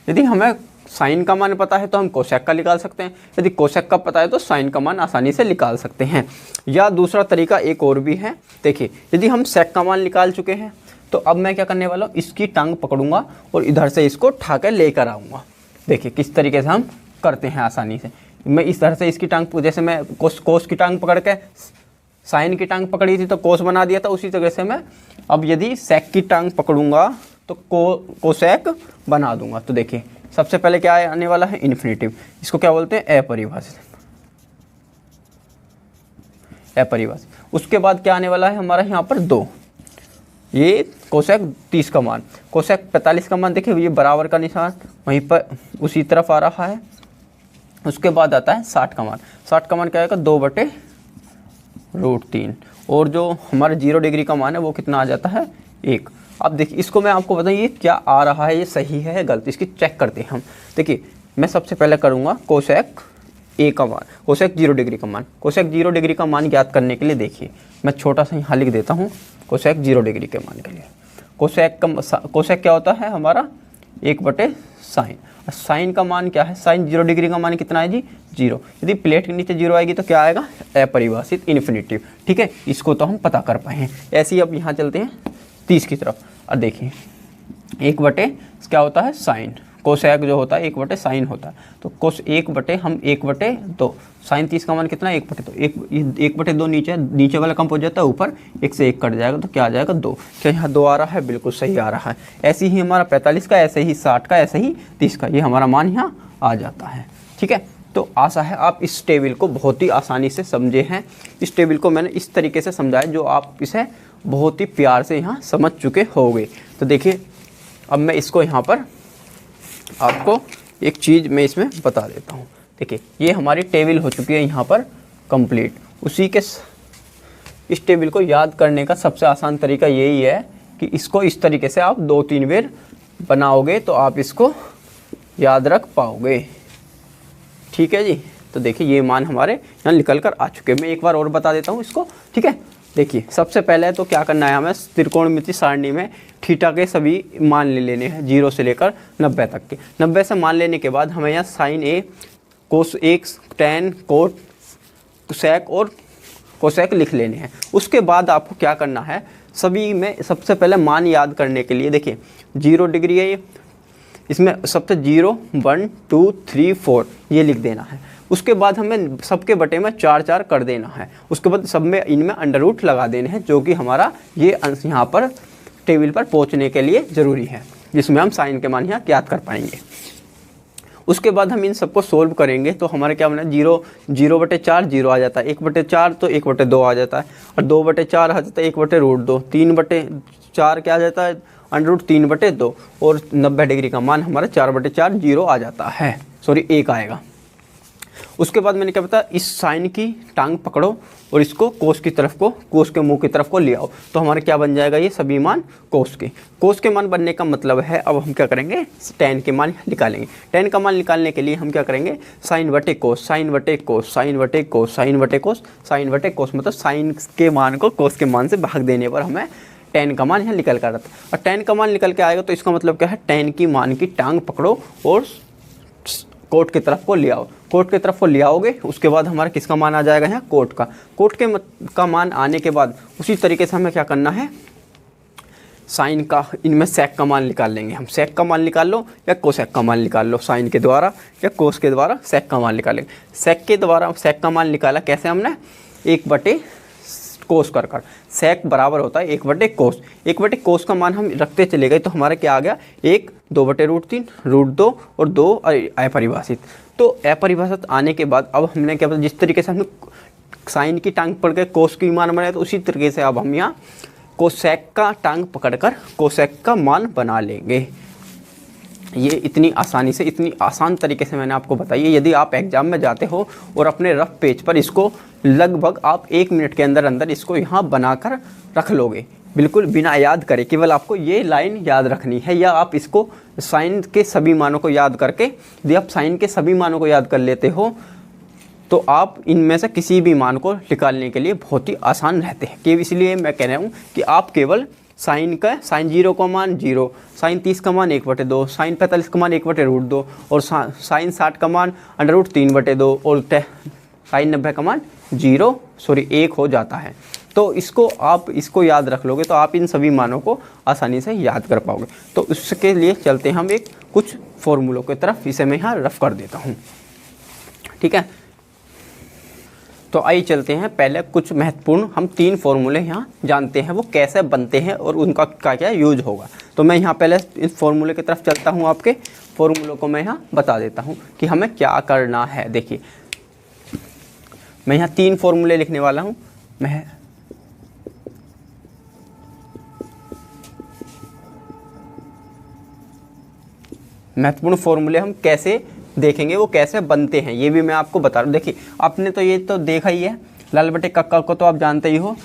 यदि हमें साइन का मान पता है तो हम कोसेक का निकाल सकते हैं, यदि कोसेक का पता है तो साइन का मान आसानी से निकाल सकते हैं। या दूसरा तरीका एक और भी है, देखिए यदि हम सेक का मान निकाल चुके हैं तो अब मैं क्या करने वाला हूँ, इसकी टांग पकड़ूंगा और इधर से इसको उठा कर लेकर आऊँगा। देखिए किस तरीके से हम करते हैं आसानी से। मैं इस तरह से इसकी टांग, जैसे मैं कोस की टांग पकड़ के साइन की टांग पकड़ी थी तो कोस बना दिया था, उसी तरह से मैं अब यदि सेक की टांग पकड़ूंगा तो कोसेक बना दूंगा। तो देखिए सबसे पहले क्या आने वाला है, इन्फिनेटिव। इसको क्या बोलते हैं, अपरिभाषित। उसके बाद क्या आने वाला है हमारा यहाँ पर 2, ये कोसेक 30 का मान, कोसेक 45 का मान। देखिए ये बराबर का निशान वहीं पर उसी तरफ आ रहा है। उसके बाद आता है 60 का मान। 60 का मान क्या आएगा, 2/√3, और जो हमारा 0 डिग्री का मान है वो कितना आ जाता है, 1। अब देखिए इसको मैं आपको बताऊँ ये क्या आ रहा है, ये सही है गलत, इसकी चेक करते हैं हम। देखिए मैं सबसे पहले करूँगा कोसेक ए का मान, कोसेक 0 डिग्री का मान। कोसेक 0 डिग्री का मान ज्ञात करने के लिए देखिए मैं छोटा सा यहाँ लिख देता हूँ, कोसेक 0 डिग्री के मान के लिए। कोसेक क्या होता है हमारा, 1/sin। साइन का मान क्या है, साइन 0 डिग्री का मान कितना है जी, 0। यदि प्लेट के नीचे 0 आएगी तो क्या आएगा, अपरिभाषित, इन्फिनेटिव, ठीक है। इसको तो हम पता कर पाए हैं। ऐसे ही अब यहाँ चलते हैं 30 की तरफ। और देखिए 1/, क्या होता है, साइन। कोसेक जो होता है 1/sin होता है, तो कोस 1/, हम 1/2। साइन 30 का मान कितना है, 1/2। 1/2 नीचे वाला कम पहुंच जाता है ऊपर, 1 से 1 कट जाएगा तो क्या आ जाएगा, 2। क्या यहाँ 2 आ रहा है, बिल्कुल सही आ रहा है। ऐसे ही हमारा 45 का, ऐसे ही 60 का, ऐसे ही 30 का, ये हमारा मान यहाँ आ जाता है, ठीक है। तो आशा है आप इस टेबल को बहुत ही आसानी से समझे हैं। इस टेबल को मैंने इस तरीके से समझाया जो आप इसे बहुत ही प्यार से यहाँ समझ चुके होंगे। तो देखिए अब मैं इसको यहाँ पर आपको एक चीज़ मैं इसमें बता देता हूँ। देखिए ये हमारी टेबल हो चुकी है यहाँ पर कंप्लीट। उसी के इस टेबल को याद करने का सबसे आसान तरीका यही है कि इसको इस तरीके से आप 2-3 बार बनाओगे तो आप इसको याद रख पाओगे, ठीक है जी। तो देखिए ये मान हमारे यहाँ निकल कर आ चुके हैं। मैं एक बार और बता देता हूँ इसको, ठीक है। देखिए सबसे पहले तो क्या करना है, हमें त्रिकोणमिति सारणी में थीटा के सभी मान ले लेने हैं 0 से लेकर 90 तक के। 90 से मान लेने के बाद हमें यहाँ साइन ए, कोस 1, टैन, कोट, सेक और कोसेक लिख लेने हैं। उसके बाद आपको क्या करना है, सभी में सबसे पहले मान याद करने के लिए देखिए 0 डिग्री है ये, इसमें सबसे 0, 1, 2, 3, 4 ये लिख देना है। उसके बाद हमें सबके बटे में 4-4 कर देना है। उसके बाद सब में इनमें अंडर रूट लगा देने हैं, जो कि हमारा ये अंश यहाँ पर टेबल पर पहुँचने के लिए ज़रूरी है, जिसमें हम साइन के मान यहाँ याद कर पाएंगे। उसके बाद हम इन सबको सोल्व करेंगे तो हमारे क्या बना, 0/4 0 आ जाता है, 1/4 तो 1/2 आ जाता है, और 2/4 आ जाता है 1/√2, 3/4 क्या आ जाता है, √3/2, और 90 डिग्री का मान हमारा 4/4 0 आ जाता है, सॉरी 1 आएगा। उसके बाद मैंने क्या बताया, इस साइन की टांग पकड़ो और इसको कोस की तरफ को, कोस के मुंह की तरफ को ले आओ, तो हमारा क्या बन जाएगा, ये सभी मान कोस के। कोस के मान बनने का मतलब है अब हम क्या करेंगे, टेन के मान निकालेंगे। टेन का मान निकालने के लिए हम क्या करेंगे, साइन बटे कोस, साइन बटे कोस, साइन बटे कोस, साइन बटे कोस, साइन बटे कोस, मतलब साइन के मान को कोस के मान से भाग देने पर हमें टेन का मान यहाँ निकल कर आता है। और टेन का मान निकल के आएगा तो इसका मतलब क्या है, टेन की मान की टांग पकड़ो और कोट की तरफ को ले आओ। कोट की तरफ को ले आओगे, उसके बाद हमारा किसका मान आ जाएगा यहाँ, कोट का। कोट के का मान आने के बाद उसी तरीके से हमें क्या करना है, साइन का, इनमें सेक का मान निकाल लेंगे हम। सेक का मान निकाल लो या कोसेक का मान निकाल लो, साइन के द्वारा या कोस के द्वारा सेक का मान निकालेंगे। सेक के द्वारा सेक का मान निकाला कैसे हमने, 1 कोस कर कर। सेक बराबर होता है 1 कोस। 1 कोस का मान हम रखते चले गए तो हमारा क्या आ गया, 1 2/√3 √2 और 2 अपरिभाषित। तो अपरिभाषित आने के बाद अब हमने क्या, जिस तरीके से हमने साइन की टांग पकड़ के कोस की मान बनाया तो उसी तरीके से अब हम यहाँ कोसेक का टांग पकड़कर कोसेक का मान बना लेंगे। ये इतनी आसानी से, इतनी आसान तरीके से मैंने आपको बताई है। यदि आप एग्जाम में जाते हो और अपने रफ पेज पर इसको लगभग आप 1 मिनट के अंदर अंदर इसको यहाँ बनाकर रख लोगे, बिल्कुल बिना याद करे, केवल आपको ये लाइन याद रखनी है। या आप इसको साइन के सभी मानों को याद करके, यदि आप साइन के सभी मानों को याद कर लेते हो तो आप इनमें से किसी भी मान को निकालने के लिए बहुत ही आसान रहते हैं। कि इसलिए मैं कह रहा हूँ कि आप केवल साइन 0 का मान 0, साइन 30 का मान 1/2, साइन 45 का मान 1/√2 और साइन 60 का मान √3/2 और साइन 90 का मान 1 हो जाता है। तो इसको आप इसको याद रख लोगे तो आप इन सभी मानों को आसानी से याद कर पाओगे। तो उसके लिए चलते हैं हम एक कुछ फॉर्मूलों की तरफ, इसे मैं यहाँ रफ कर देता हूँ, ठीक है। तो आइए चलते हैं, पहले कुछ महत्वपूर्ण हम 3 फॉर्मूले यहाँ जानते हैं, वो कैसे बनते हैं और उनका क्या क्या यूज होगा। तो मैं यहाँ पहले इस फॉर्मूले की तरफ चलता हूँ, आपके फॉर्मूलों को मैं यहाँ बता देता हूँ कि हमें क्या करना है। देखिए मैं यहाँ 3 फॉर्मूले लिखने वाला हूँ। महत्वपूर्ण फॉर्मूले हम कैसे देखेंगे, वो कैसे बनते हैं, ये भी मैं आपको बता रहा हूँ। देखिए आपने तो ये तो देखा ही है, लाल बटे कक्का को तो आप जानते ही हो,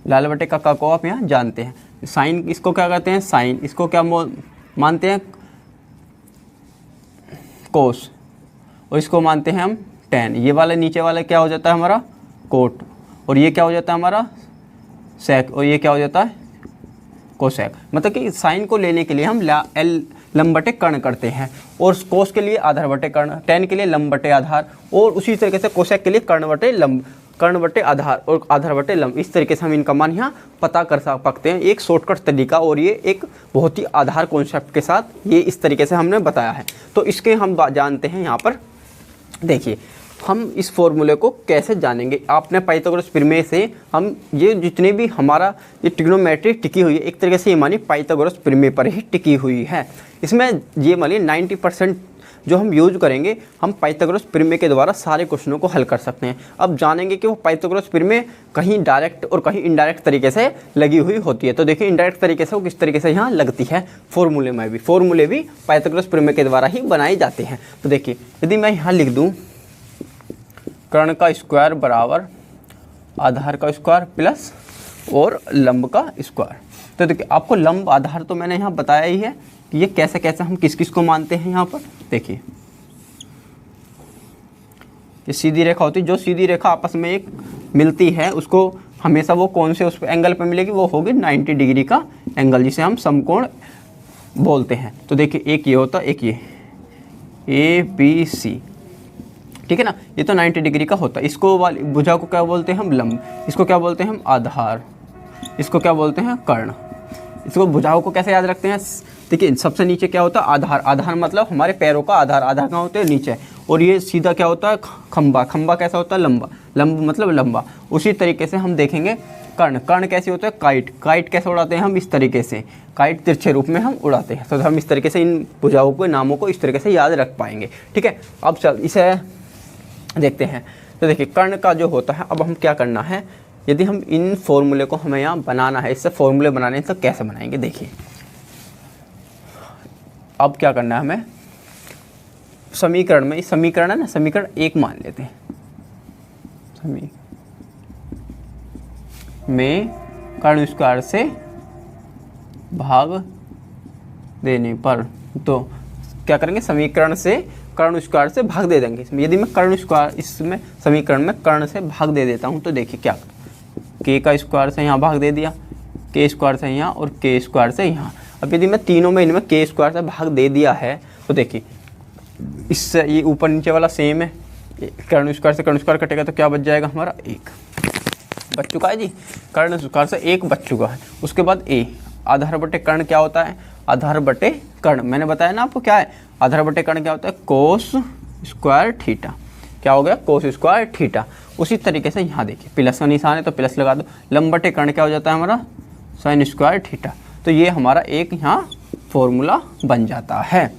लाल बटे कक्का को आप यहाँ जानते हैं। साइन इसको क्या कहते हैं, साइन, इसको क्या मानते हैं, कोस, और इसको मानते हैं हम टेन। ये वाला नीचे वाला क्या हो जाता है हमारा, कोट, और ये क्या हो जाता है हमारा सेक, और ये क्या हो जाता है कोसेक। मतलब कि साइन को लेने के लिए हम लंब बटे कर्ण करते हैं, और कोस के लिए आधार बटे कर्ण, टेन के लिए लंब बटे आधार, और उसी तरीके से कोसेक के लिए कर्ण बटे लंब, कर्ण बटे आधार और आधार बटे लंब। इस तरीके से हम इनका मान यहाँ पता कर सकते हैं, एक शॉर्टकट तरीका, और ये एक बहुत ही आधार कॉन्सेप्ट के साथ ये इस तरीके से हमने बताया है। तो इसके हम जानते हैं यहाँ पर। देखिए हम इस फॉर्मूले को कैसे जानेंगे, आपने पाइथागोरस प्रमेय से हम ये जितने भी हमारा ये ट्रिग्नोमेट्री टिकी हुई है, एक तरीके से ये मानिए पाइथागोरस प्रमेय पर ही टिकी हुई है। इसमें ये मानिए 90% जो हम यूज करेंगे, हम पाइथागोरस प्रमेय के द्वारा सारे क्वेश्चनों को हल कर सकते हैं। अब जानेंगे कि वो पाइथागोरस प्रमेय कहीं डायरेक्ट और कहीं इनडायरेक्ट तरीके से लगी हुई होती है। तो देखिए इनडायरेक्ट तरीके से वो किस तरीके से यहाँ लगती है फॉर्मूले में भी। फॉर्मूले भी पाइथागोरस प्रमेय के द्वारा ही बनाए जाते हैं। तो देखिए यदि मैं यहाँ लिख दूँ कर्ण का स्क्वायर बराबर आधार का स्क्वायर प्लस और लंब का स्क्वायर, तो देखिए आपको लंब आधार तो मैंने यहाँ बताया ही है कि ये कैसे कैसे हम किस किस को मानते हैं। यहाँ पर देखिए ये सीधी रेखा होती है, जो सीधी रेखा आपस में एक मिलती है उसको हमेशा वो कौन से उस एंगल पर मिलेगी, वो होगी 90 डिग्री का एंगल, जिसे हम समकोण बोलते हैं। तो देखिए एक ये होता है, एक ये ABC, ठीक है ना, ये तो 90 डिग्री का होता है। इसको वाली भुजा को क्या बोलते हैं हम, लंब, इसको क्या बोलते हैं हम, आधार, इसको क्या बोलते हैं, कर्ण। इसको भुजाओं को कैसे याद रखते हैं, देखिए सबसे नीचे क्या होता है, आधार, आधार मतलब हमारे पैरों का आधार, आधार कहाँ होते हैं, नीचे, और ये सीधा क्या होता है, खंबा, खंबा कैसा होता है, लंबा, लंब मतलब लंबा। उसी तरीके से हम देखेंगे कर्ण, कर्ण कैसे होता है, काइट, काइट कैसे उड़ाते हैं हम, इस तरीके से, काइट तिरछे रूप में हम उड़ाते हैं। तो हम इस तरीके से इन भुजाओं के नामों को इस तरीके से याद रख पाएंगे, ठीक है। अब चल इसे देखते हैं। तो देखिए कर्ण का जो होता है, अब हम क्या करना है, यदि हम इन फॉर्मूले को हमें यहाँ बनाना है, इससे फॉर्मूले बनाने तो कैसे बनाएंगे। देखिए अब क्या करना है हमें, समीकरण में, इस समीकरण है ना, समीकरण 1 मान लेते हैं, में कर्ण स्क्वायर से भाग देने पर, तो क्या करेंगे, समीकरण से कर्ण स्क्वायर से भाग दे देंगे। यदि मैं कर्ण स्क्वायर इसमें समीकरण में कर्ण से भाग दे देता हूँ तो देखिए क्या, के का स्क्वायर से यहाँ भाग दे दिया, के स्क्वायर से यहाँ और के स्क्वायर से यहाँ। अब यदि मैं तीनों में इनमें के स्क्वायर से भाग दे दिया है तो देखिए इससे ये ऊपर नीचे वाला सेम है, कर्ण स्क्वायर से कर्ण स्क्वायर कटेगा तो क्या बच जाएगा हमारा, 1 बच चुका है जी, कर्ण स्क्वायर से 1 बच चुका है। उसके बाद ए, आधार बटे कर्ण क्या होता है, आधार बटे कर्ण, मैंने बताया ना आपको क्या है, आधार बटे कर्ण क्या होता है, कोस स्क्वायर थीटा, क्या हो गया, कोस स्क्वायर थीटा। उसी तरीके से यहाँ देखिए प्लस का निशान है तो प्लस लगा दो, लंब बटे कर्ण क्या हो जाता है हमारा, साइन स्क्वायर थीटा। तो ये हमारा एक यहाँ फॉर्मूला बन जाता है।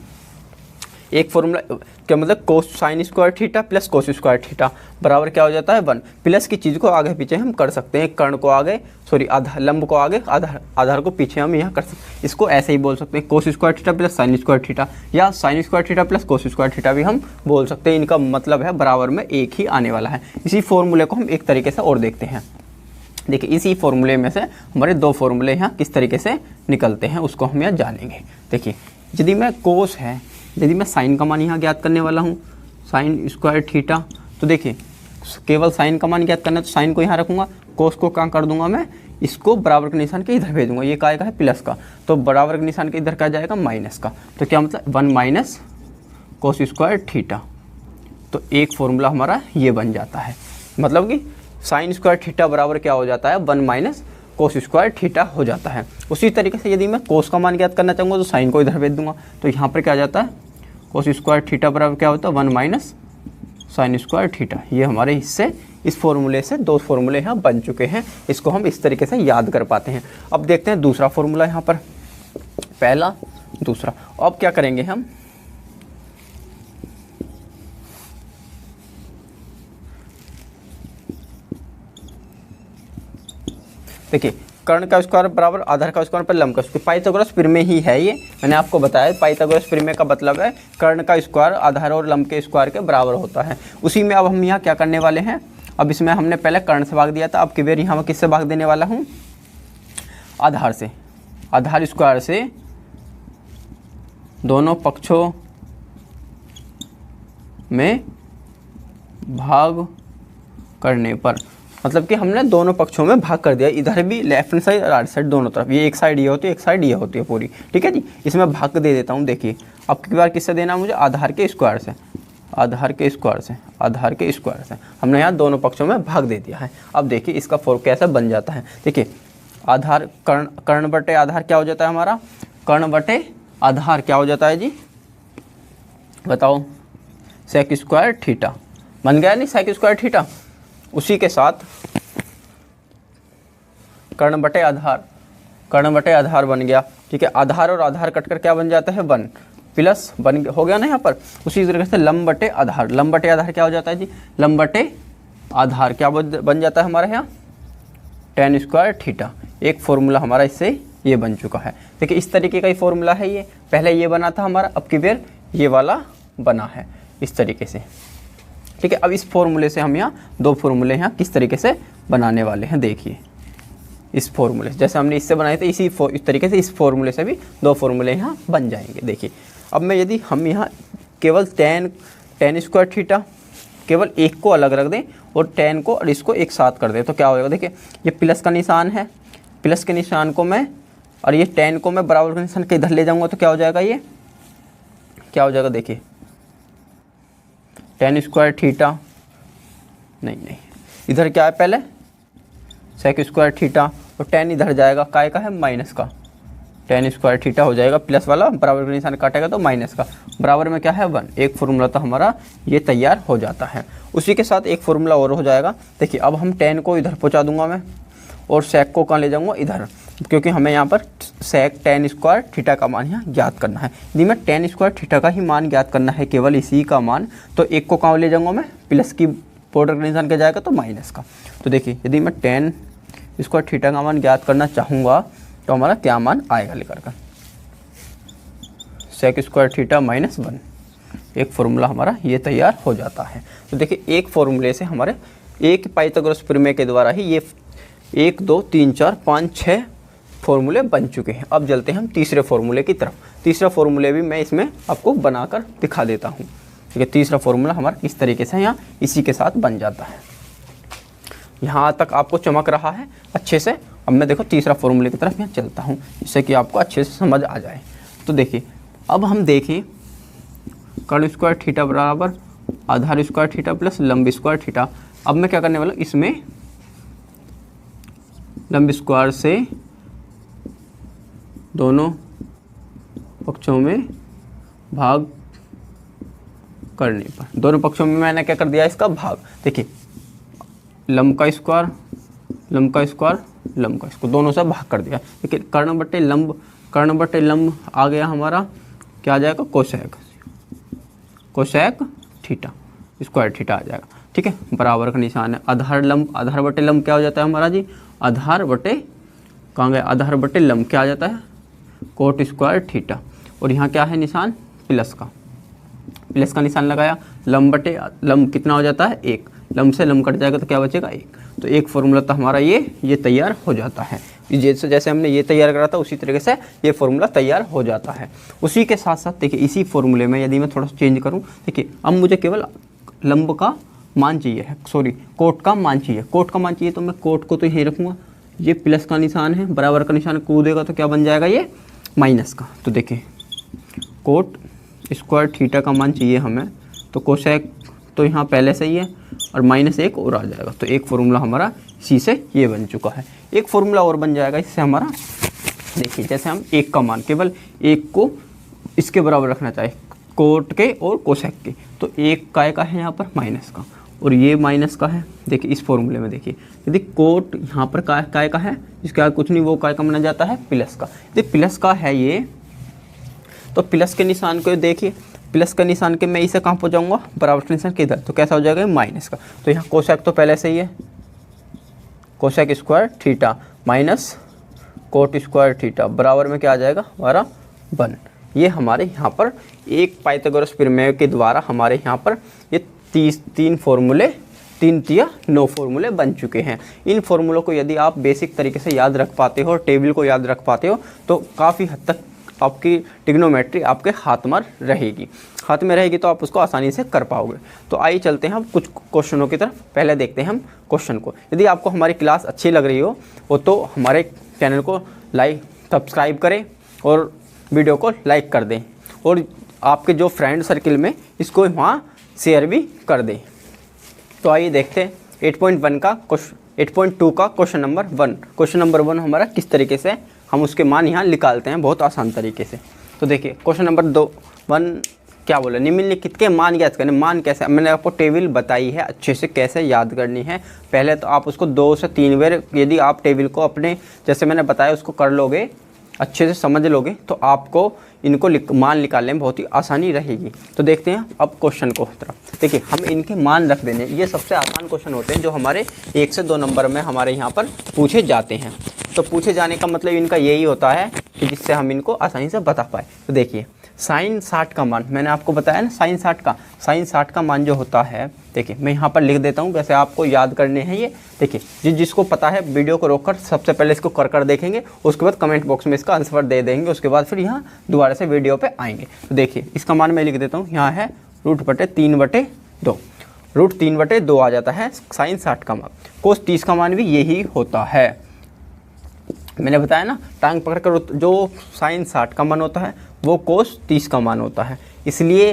एक फॉर्मूला क्या मतलब, कोस sign square theta plus cos square theta बराबर क्या हो जाता है, 1। प्लस की चीज़ को आगे पीछे हम कर सकते हैं, कर्ण को आगे, सॉरी आधार, लंब को आगे, आधार को पीछे हम यहाँ कर सकते हैं। इसको ऐसे ही बोल सकते हैं, cos square theta plus sine square theta, या sine square theta plus cos square theta भी हम बोल सकते हैं। इनका मतलब है बराबर में एक ही आने वाला है। इसी फॉर्मूले को हम एक तरीके से और देखते हैं। देखिए इसी फॉर्मूले में से हमारे 2 फॉर्मूले यहाँ किस तरीके से निकलते हैं उसको हम यहाँ जानेंगे। देखिए यदि मैं कोस है, यदि मैं साइन का मान यहाँ ज्ञात करने वाला हूँ, साइन स्क्वायर थीटा, तो देखिए केवल साइन का मान ज्ञात करना है तो साइन को यहाँ रखूँगा, कोस को कहाँ कर दूंगा मैं, इसको बराबर के निशान के इधर भेजूंगा, ये काय का है, प्लस का, तो बराबर के निशान के इधर क्या जाएगा, माइनस का। तो क्या मतलब 1 माइनस कोस स्क्वायर थीटा। तो एक फॉर्मूला हमारा ये बन जाता है, मतलब कि साइन स्क्वायर थीटा बराबर क्या हो जाता है, 1 माइनस कोस स्क्वायर थीटा हो जाता है। उसी तरीके से यदि मैं कोस का मान ज्ञात करना चाहूँगा तो साइन को इधर भेज दूंगा, तो यहाँ पर क्या आ जाता है, कोस स्क्वायर थीटा बराबर क्या होता है, 1 माइनस साइन स्क्वायर थीटा। ये हमारे हिस्से इस फॉर्मूले से 2 फॉर्मूले यहाँ बन चुके हैं। इसको हम इस तरीके से याद कर पाते हैं। अब देखते हैं दूसरा फॉर्मूला यहाँ पर, पहला दूसरा। अब क्या करेंगे हम, देखिए कर्ण का स्क्वायर बराबर आधार का स्क्वायर पर लंब का स्क्वायर, पाइथागोरस प्रमेय ही है ये, मैंने आपको बताया पाइथागोरस प्रमेय का मतलब है कर्ण का स्क्वायर आधार और लंब के स्क्वायर के बराबर होता है। उसी में अब हम यहाँ क्या करने वाले हैं, अब इसमें हमने पहले कर्ण से भाग दिया था, अब की बार यहाँ मैं किससे भाग देने वाला हूँ, आधार से। आधार स्क्वायर से दोनों पक्षों में भाग करने पर, मतलब कि हमने दोनों पक्षों में भाग कर दिया, इधर भी लेफ्ट हैंड साइड और राइट साइड दोनों तरफ, ये एक साइड ये होती है, एक साइड ये होती है पूरी, ठीक है जी। इसमें भाग दे देता हूँ। देखिए अब की बार किससे देना मुझे, आधार के स्क्वायर से, आधार के स्क्वायर से, आधार के स्क्वायर से हमने यहाँ दोनों पक्षों में भाग दे दिया है। अब देखिए इसका फॉर्म कैसे बन जाता है। देखिए आधार कर्ण बटे आधार क्या हो जाता है हमारा, कर्ण बटे आधार क्या हो जाता है जी, बताओ, सेक स्क्वायर थीटा बन गया नहीं, सेक स्क्वायर थीटा। उसी के साथ कर्ण बटे आधार बन गया, ठीक है। आधार और आधार कटकर क्या बन जाता है, 1 प्लस बन हो गया ना यहाँ पर। उसी तरीके से लंब बटे आधार, लंब बटे आधार क्या हो जाता है जी, लंब बटे आधार क्या बन जाता है हमारे यहाँ, tan स्क्वायर थीटा। एक फॉर्मूला हमारा इससे ये बन चुका है। देखिए इस तरीके का ही फॉर्मूला है ये, पहले ये बना था हमारा, अब की बार ये वाला बना है इस तरीके से, ठीक है। अब इस फॉर्मूले से हम यहाँ 2 फॉर्मूले यहाँ किस तरीके से बनाने वाले हैं, देखिए इस फॉर्मूले से जैसे हमने इससे बनाए थे इस तरीके से इस फॉर्मूले से भी 2 फॉर्मूले यहाँ बन जाएंगे। देखिए अब मैं यदि हम यहाँ केवल tan स्क्वायर थीटा केवल एक को अलग रख दें और tan को और इसको एक साथ कर दें तो क्या होगा, देखिए ये प्लस का निशान है, प्लस के निशान को मैं और ये tan को मैं बराबर का निशान के इधर ले जाऊँगा तो क्या हो जाएगा, ये क्या हो जाएगा, देखिए tan स्क्वायर थीटा, नहीं इधर क्या है पहले सेक स्क्वायर थीटा और tan इधर जाएगा, काय का है, माइनस का, tan स्क्वायर थीटा हो जाएगा, प्लस वाला बराबर का निशान काटेगा तो माइनस का, बराबर में क्या है 1। एक फॉर्मूला तो हमारा ये तैयार हो जाता है। उसी के साथ एक फॉर्मूला और हो जाएगा। देखिए अब हम tan को इधर पहुँचा दूंगा मैं और सेक को कहाँ ले जाऊँगा, इधर, क्योंकि हमें यहाँ पर सेक tan स्क्वायर थीटा का मान यहाँ ज्ञात करना है। यदि मैं tan स्क्वायर थीटा का ही मान ज्ञात करना है, केवल इसी का मान, तो एक को कहाँ ले जाऊँगा मैं, प्लस की बॉर्डर का निशान क्या जाएगा तो माइनस का। तो देखिए यदि मैं tan स्क्वायर थीटा का मान ज्ञात करना चाहूँगा तो हमारा क्या मान आएगा, लेकर का सेक स्क्वायर थीटा -1, एक फॉर्मूला हमारा ये तैयार हो जाता है। तो देखिए एक फॉर्मूले से हमारे एक पाइथागोरस प्रमेय के द्वारा ही ये 1 2 3 4 5 6 फॉर्मूले बन चुके हैं। अब चलते हैं हम तीसरे फॉर्मूले की तरफ। तीसरा फॉर्मूले भी मैं इसमें आपको बनाकर दिखा देता हूँ। ठीक है, तीसरा फॉर्मूला हमारा इस तरीके से यहाँ इसी के साथ बन जाता है। यहाँ तक आपको चमक रहा है अच्छे से। अब मैं देखो तीसरा फॉर्मूले की तरफ यहाँ चलता हूँ, जिससे कि आपको अच्छे से समझ आ जाए। तो देखिए अब हम देखें कर्ण स्क्वायर थीटा बराबर आधार स्क्वायर थीटा प्लस लंब स्क्वायर थीटा। अब मैं क्या करने वाला हूँ, इसमें लंब स्क्वायर से दोनों पक्षों में भाग करने पर, दोनों पक्षों में मैंने क्या कर दिया इसका भाग। देखिए लंब का स्क्वायर लंब का स्क्वायर लंब का स्क्वायर दोनों से भाग कर दिया। देखिए कर्ण बटे लंब आ गया हमारा, क्या आ जाएगा, कोसेक थीटा स्क्वायर थीटा आ जाएगा। ठीक है, बराबर का निशान है। आधार बटे लंब क्या हो जाता है हमारा जी, आधार बटे कहाँ गया, आधार बटे लंब क्या आ जाता है, कोट स्क्वायर थीटा। और यहाँ क्या है निशान, प्लस का निशान लगाया। लंब बटे लंब कितना हो जाता है, 1। लंब से लंब कट जाएगा तो क्या बचेगा, 1। तो एक फॉर्मूला तो हमारा ये तैयार हो जाता है। जैसे हमने ये तैयार करा था उसी तरीके से ये फॉर्मूला तैयार हो जाता है। उसी के साथ साथ देखिए इसी फॉर्मूले में यदि मैं थोड़ा सा चेंज करूँ, देखिए अब मुझे केवल लंब का मान चाहिए है, कोट का मान चाहिए। कोट का मान चाहिए तो मैं कोट को तो यही रखूँगा, ये प्लस का निशान है, बराबर का निशान कूदेगा तो क्या बन जाएगा, ये माइनस का। तो देखिए कोट स्क्वायर थीटा का मान चाहिए हमें, तो कोसेक तो यहाँ पहले से ही है और -1 और आ जाएगा। तो एक फॉर्मूला हमारा इसी से ये बन चुका है। एक फॉर्मूला और बन जाएगा इससे हमारा, देखिए जैसे हम 1 का मान केवल 1 को इसके बराबर रखना चाहे, कोट के और कोसेक के, तो 1 काय का है यहाँ पर, माइनस का, और ये माइनस का है। देखिए इस फॉर्मूले में देखिए यदि कोट यहाँ पर काय का है, इसका कुछ नहीं, वो काय का माना जाता है, प्लस का। यदि प्लस का है ये, तो प्लस के निशान को देखिए, प्लस का निशान के मैं इसे कहाँ पहुँचाऊँगा, बराबर का निशान किधर, तो कैसा हो जाएगा, माइनस का। तो यहाँ कोसेक तो पहले से ही है, cosec square theta minus cot square theta बराबर में क्या आ जाएगा हमारा 1। ये हमारे यहाँ पर एक पाइथागोरस प्रमेय के द्वारा हमारे यहाँ पर ये 3 फॉर्मूले 9 फॉर्मूले बन चुके हैं। इन फॉर्मूलों को यदि आप बेसिक तरीके से याद रख पाते हो और टेबल को याद रख पाते हो तो काफ़ी हद तक आपकी ट्रिग्नोमेट्री आपके हाथ में रहेगी तो आप उसको आसानी से कर पाओगे। तो आइए चलते हैं हम कुछ क्वेश्चनों की तरफ। पहले देखते हैं हम क्वेश्चन को। यदि आपको हमारी क्लास अच्छी लग रही हो तो हमारे चैनल को सब्सक्राइब करें और वीडियो को लाइक कर दें, और आपके जो फ्रेंड सर्किल में इसको वहाँ शेयर भी कर दें। तो आइए देखते हैं 8.2 का क्वेश्चन नंबर 1। क्वेश्चन नंबर 1 हमारा किस तरीके से हम उसके मान यहाँ निकालते हैं, बहुत आसान तरीके से। तो देखिए क्वेश्चन नंबर 1 क्या बोला, निम्नलिखित के मान याद करने। मान कैसे, मैंने आपको टेबल बताई है अच्छे से कैसे याद करनी है। पहले तो आप उसको 2 से 3 बार यदि आप टेबल को अपने जैसे मैंने बताया उसको कर लोगे, अच्छे से समझ लोगे, तो आपको इनको मान निकालने में बहुत ही आसानी रहेगी। तो देखते हैं अब क्वेश्चन को तरफ। देखिए हम इनके मान रख देने, ये सबसे आसान क्वेश्चन होते हैं जो हमारे 1 से 2 नंबर में हमारे यहाँ पर पूछे जाते हैं। तो पूछे जाने का मतलब इनका यही होता है कि जिससे हम इनको आसानी से बता पाए। तो देखिए साइन 60 का मान, मैंने आपको बताया ना साइन 60 का मान जो होता है, देखिए मैं यहाँ पर लिख देता हूँ, वैसे आपको याद करने हैं ये। देखिए जिसको पता है वीडियो को रोककर सबसे पहले इसको कर देखेंगे, उसके बाद कमेंट बॉक्स में इसका आंसर दे देंगे, उसके बाद फिर यहाँ दोबारा से वीडियो पे आएंगे। तो देखिए इसका मान मैं लिख देता हूँ, यहाँ है √3/2, √3/2 आ जाता है साइन 60 का मान। कोस 30 का मान भी यही होता है, मैंने बताया ना, टांग पकड़कर जो साइन 60 का मान होता है वो कोस 30 का मान होता है। इसलिए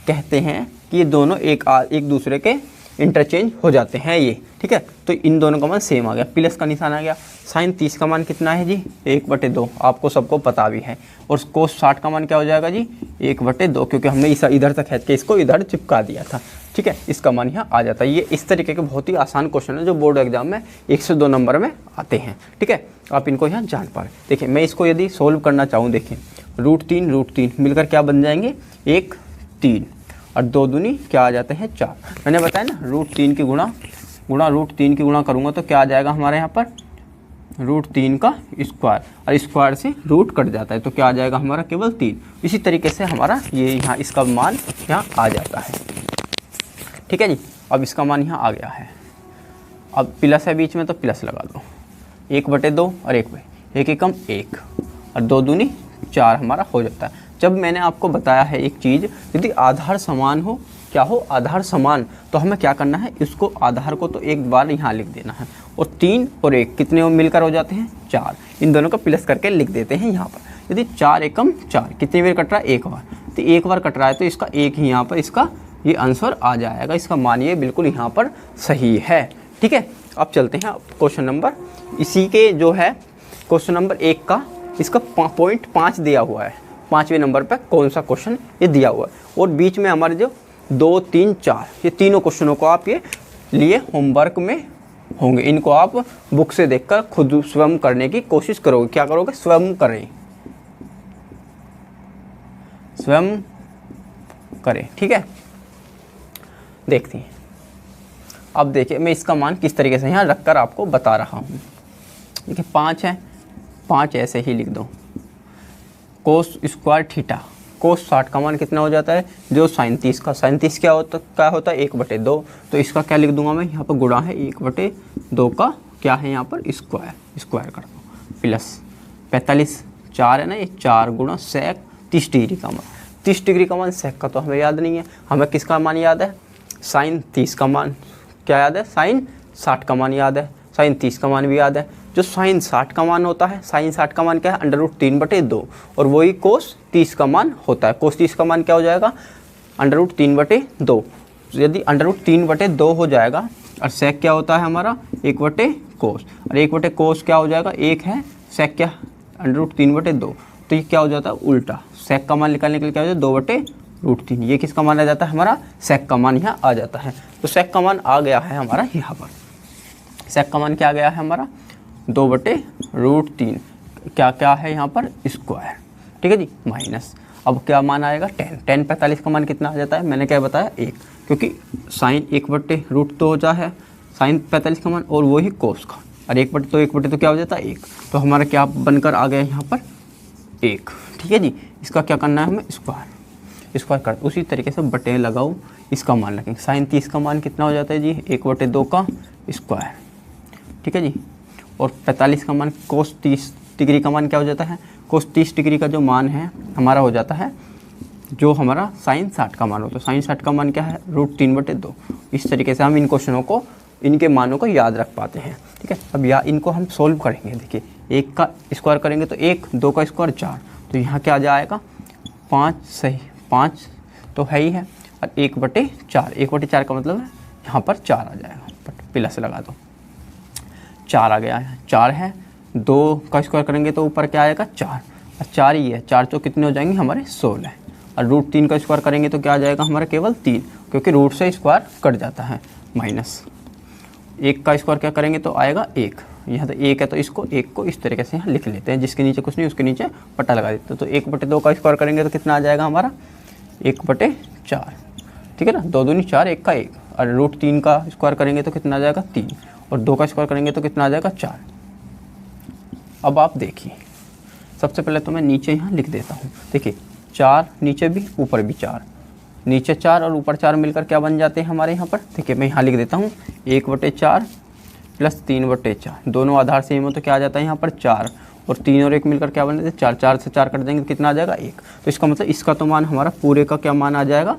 कहते हैं कि ये दोनों एक दूसरे के इंटरचेंज हो जाते हैं ये, ठीक है। तो इन दोनों का मान सेम आ गया, प्लस का निशान आ गया। साइन 30 का मान कितना है जी, 1/2, आपको सबको पता भी है। और कोस 60 का मान क्या हो जाएगा जी, 1/2, क्योंकि हमने इधर तक खींच के इसको इधर चिपका दिया था, ठीक है। इसका मान यहाँ आ जाता है। ये इस तरीके के बहुत ही आसान क्वेश्चन है जो बोर्ड एग्जाम में 1 से 2 नंबर में आते हैं, ठीक है। आप इनको यहाँ जान पा रहे। देखिए मैं इसको यदि सोल्व करना चाहूँ, देखिए √3 मिलकर क्या बन जाएंगे, 1 3 और 2 दूनी क्या आ जाते हैं 4। मैंने बताया ना √3 की गुणा √3 की गुणा करूँगा तो क्या आ जाएगा हमारे यहाँ पर √3 का स्क्वायर, और स्क्वायर से रूट कट जाता है तो क्या आ जाएगा हमारा केवल 3। इसी तरीके से हमारा ये यहाँ इसका मान यहाँ आ जाता है। ठीक है जी, अब इसका मान यहाँ आ गया है। अब प्लस है बीच में तो प्लस लगा दो, 1/2 और 1 एकम 1 और 2 दूनी 4 हमारा हो जाता है। जब मैंने आपको बताया है एक चीज़, यदि आधार समान हो, क्या हो आधार समान, तो हमें क्या करना है, इसको आधार को तो एक बार यहाँ लिख देना है, और 3 और 1 कितने मिलकर हो जाते हैं 4, इन दोनों को प्लस करके लिख देते हैं यहाँ पर। यदि 4 एकम 4 कितनी बार कट रहा है, एक बार, तो एक बार कट रहा है तो इसका एक ही यहाँ पर इसका ये आंसर आ जाएगा। इसका मान ये बिल्कुल यहाँ पर सही है। ठीक है, अब चलते हैं क्वेश्चन नंबर, इसी के जो है क्वेश्चन नंबर 1 का, इसका पॉइंट 5 दिया हुआ है, 5वें नंबर पर कौन सा क्वेश्चन ये दिया हुआ है, और बीच में हमारे जो 2, 3, 4 ये तीनों क्वेश्चनों को आप ये लिए होमवर्क में होंगे। इनको आप बुक से देखकर खुद स्वयं करने की कोशिश करोगे। क्या करोगे, स्वयं करें, स्वयं करें। ठीक है, देखते हैं। अब देखिए मैं इसका मान किस तरीके से यहाँ रखकर आपको बता रहा हूँ। देखिए 5 है, 5 ऐसे ही लिख दो, कोस स्क्वायर थीटा, कोस 60 का मान कितना हो जाता है, जो साइन 30 का, साइन 30 क्या होता है 1/2, तो इसका क्या लिख दूंगा मैं यहाँ पर, गुणा है 1/2 का क्या है यहाँ पर स्क्वायर कर दो, प्लस 45 4 है ना, ये 4 गुणा सेक 30 डिग्री का मान, 30 डिग्री का मान सेक का तो हमें याद नहीं है, हमें किसका मान याद है, साइन 30 का मान क्या याद है, साइन 60 का मान याद है, साइन 30 का मान भी याद है। जो साइन 60 का मान होता है, साइन 60 का मान क्या है, √3/2, और वही कोस 30 का मान होता है। कोस 30 का मान क्या हो जाएगा, √3/2। यदि √3/2 हो जाएगा, और सेक क्या होता है हमारा 1/कोस, और 1/कोस क्या हो जाएगा, 1 है, सेक क्या √3/2, तो ये क्या हो जाता है उल्टा, सेक का मान निकालने के लिए क्या हो जाता है 2/√3, ये किसका मान आ जाता है हमारा, सेक का मान यहाँ आ जाता है। तो सेक का मान आ गया है हमारा यहाँ पर, सेक का मान क्या आ गया है हमारा 2/√3, क्या है यहाँ पर स्क्वायर। ठीक है जी, माइनस, अब क्या मान आएगा 10 45 का मान कितना आ जाता है, मैंने क्या बताया 1, क्योंकि साइन 1/√2 हो जाता है साइन 45 का मान, और वही कोस का, और 1/2 तो क्या हो जाता है 1, तो हमारा क्या बनकर आ गया यहाँ पर 1। ठीक है जी, इसका क्या करना है हमें स्क्वायर कर, उसी तरीके से बटे लगाओ, इसका मान लगेंगे, साइन 30 का मान कितना हो जाता है जी 1/2 का स्क्वायर। ठीक है जी, और 45 का मान, कोस 30 डिग्री का मान क्या हो जाता है, कोस 30 डिग्री का जो मान है हमारा हो जाता है जो हमारा साइन 60 का मान होता है, साइन 60 का मान क्या है √3/2। इस तरीके से हम इन क्वेश्चनों को, इनके मानों को याद रख पाते हैं। ठीक है, अब इनको हम सोल्व करेंगे। देखिए 1 का स्क्वायर करेंगे तो 1, 2 का स्क्वायर 4, तो यहाँ क्या आ जाएगा 5, सही 5 तो है ही है, और 1/4 का मतलब है यहाँ पर 4 आ जाएगा, बट प्लस लगा दो, 4 आ गया है, 4 है, 2 का स्क्वायर करेंगे तो ऊपर क्या आएगा 4, और 4 ही है, 4 तो कितने हो जाएंगे हमारे 16, और √3 का स्क्वायर करेंगे तो क्या आ जाएगा हमारा केवल 3, क्योंकि रूट से स्क्वायर कट जाता है, माइनस 1 का स्क्वायर क्या करेंगे तो आएगा 1, यहाँ तो 1 है तो इसको 1 को इस तरीके से यहाँ लिख लेते हैं, जिसके नीचे कुछ नहीं उसके नीचे पट्टा लगा देते हैं। तो 1/2 का स्क्वायर करेंगे तो कितना आ जाएगा हमारा 1/4। ठीक है ना, 2 दूनी 4, 1 का 1, और √3 का स्क्वायर करेंगे तो कितना आ जाएगा 3, और 2 का स्क्वायर करेंगे तो कितना आ जाएगा 4। अब आप देखिए, सबसे पहले तो मैं नीचे यहाँ लिख देता हूँ। देखिए 4 नीचे भी ऊपर भी 4, नीचे 4 और ऊपर 4 मिलकर क्या बन जाते हैं हमारे यहाँ पर। देखिए मैं यहाँ लिख देता हूँ 1/4 प्लस 3/4, दोनों आधार सेम हो तो क्या आ जाता है यहाँ पर 4, और 3 और 1 मिलकर क्या बन जाते हैं 4, 4 से 4 कट देंगे तो कितना आ जाएगा 1। तो इसका मतलब इसका तो मान हमारा पूरे का क्या मान आ जाएगा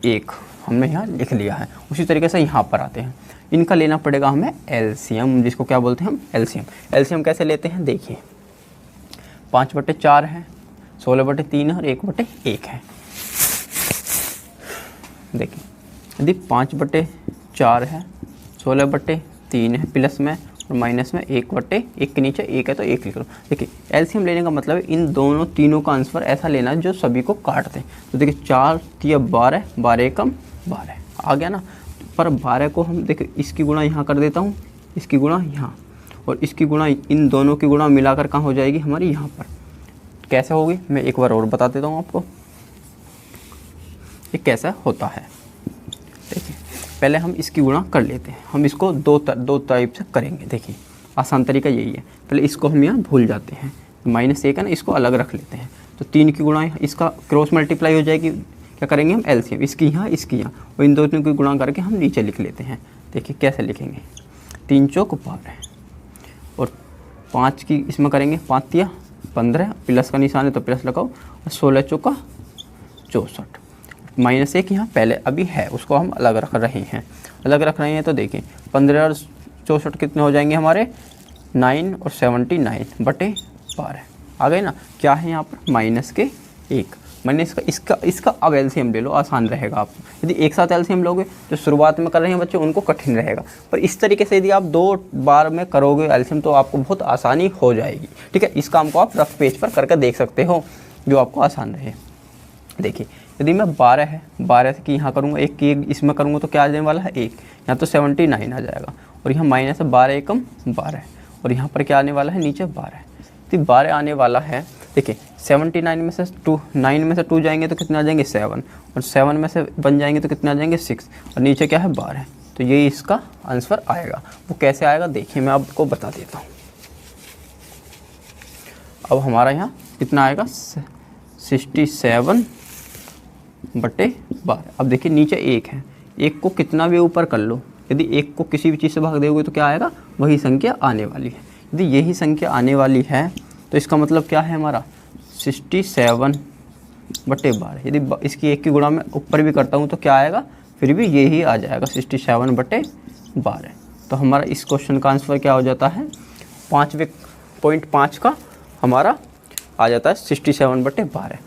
1, हमने यहाँ लिख लिया है। उसी तरीके से यहाँ पर आते हैं, इनका लेना पड़ेगा हमें एलसीएम, जिसको क्या बोलते हैं हम एलसीएम। एलसीएम कैसे लेते हैं, देखिए 5/4 है, 16/3 है और 1/1 है। देखिए यदि 5/4 है, 16/3 है, प्लस में और माइनस में 1/1 के नीचे 1 है तो 1 लिख लो। देखिए एलसीएम लेने का मतलब इन दोनों तीनों का आंसर ऐसा लेना है जो सभी को काट दें। तो देखिए 4 3 12, 12 एकम 12 आ गया ना, पर 12 को हम देखिए इसकी गुणा यहाँ कर देता हूँ, इसकी गुणा यहाँ, और इसकी गुणा इन दोनों की गुणा मिलाकर कहाँ हो जाएगी हमारी यहाँ पर। कैसे होगी मैं एक बार और बता देता हूँ आपको, ये कैसा होता है। देखिए पहले हम इसकी गुणा कर लेते हैं, हम इसको दो टाइप से करेंगे। देखिए आसान तरीका यही है। पहले इसको हम यहाँ भूल जाते हैं, -1 है ना, इसको अलग रख लेते हैं। तो 3 की गुणा इसका क्रॉस मल्टीप्लाई हो जाएगी, क्या करेंगे हम एलसीएम, इसकी यहाँ इसकी यहाँ, और इन दोनों की गुणा करके हम नीचे लिख लेते हैं। देखिए कैसे लिखेंगे, 3 चौक 12 और 5 की इसमें करेंगे, 5 तिया 15, प्लस का निशान है तो प्लस लगाओ, और 16 चौका 64। -1 यहाँ पहले अभी है, उसको हम अलग रख रहे हैं, तो देखिए 15 और 64 कितने हो जाएंगे हमारे, 9 और 79/12 आ गए ना। क्या है यहाँ पर, -1 मैंने इसका अब एलसीएम ले लो, आसान रहेगा। आप यदि एक साथ एलसीएम लोगे, जो शुरुआत में कर रहे हैं बच्चे उनको कठिन रहेगा, पर इस तरीके से यदि आप 2 बार में करोगे एलसीएम तो आपको बहुत आसानी हो जाएगी। ठीक है, इस काम को आप रफ पेज पर करके देख सकते हो, जो आपको आसान रहे। देखिए यदि मैं 12 की यहाँ करूँगा, 1 की इसमें करूँगा तो क्या आ जाने वाला है 1, यहाँ तो 79 आ जाएगा, और यहाँ -12 एकम 12, और यहाँ पर क्या आने वाला है नीचे 12, तो 12 आने वाला है। देखिए 79 में से 9 में से 2 जाएंगे तो कितने आ जाएंगे 7, और 7 में से 1 जाएंगे तो कितने आ जाएंगे 6, और नीचे क्या है 12, तो ये इसका आंसर आएगा। वो कैसे आएगा देखिए मैं आपको बता देता हूँ। अब हमारा यहाँ कितना आएगा 67/12। अब देखिए नीचे 1 है, 1 को कितना भी ऊपर कर लो, यदि 1 को किसी भी चीज़ से भाग दोगे तो क्या आएगा, वही संख्या आने वाली है। यदि यही संख्या आने वाली है तो इसका मतलब क्या है हमारा 67/12। यदि इसकी 1 की गुणा में ऊपर भी करता हूँ तो क्या आएगा, फिर भी यही आ जाएगा 67/12। तो हमारा इस क्वेश्चन का आंसर क्या हो जाता है, 5.5 का हमारा आ जाता है 67/12।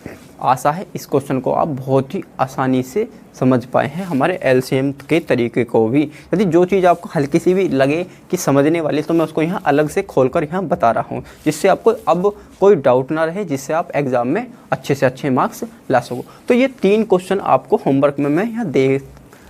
आशा है इस क्वेश्चन को आप बहुत ही आसानी से समझ पाए हैं, हमारे एलसीएम के तरीके को भी। यदि जो चीज़ आपको हल्की सी भी लगे कि समझने वाली, तो मैं उसको यहाँ अलग से खोलकर यहाँ बता रहा हूँ, जिससे आपको अब कोई डाउट ना रहे, जिससे आप एग्ज़ाम में अच्छे से अच्छे मार्क्स ला सको। तो ये 3 क्वेश्चन आपको होमवर्क में मैं यहाँ दे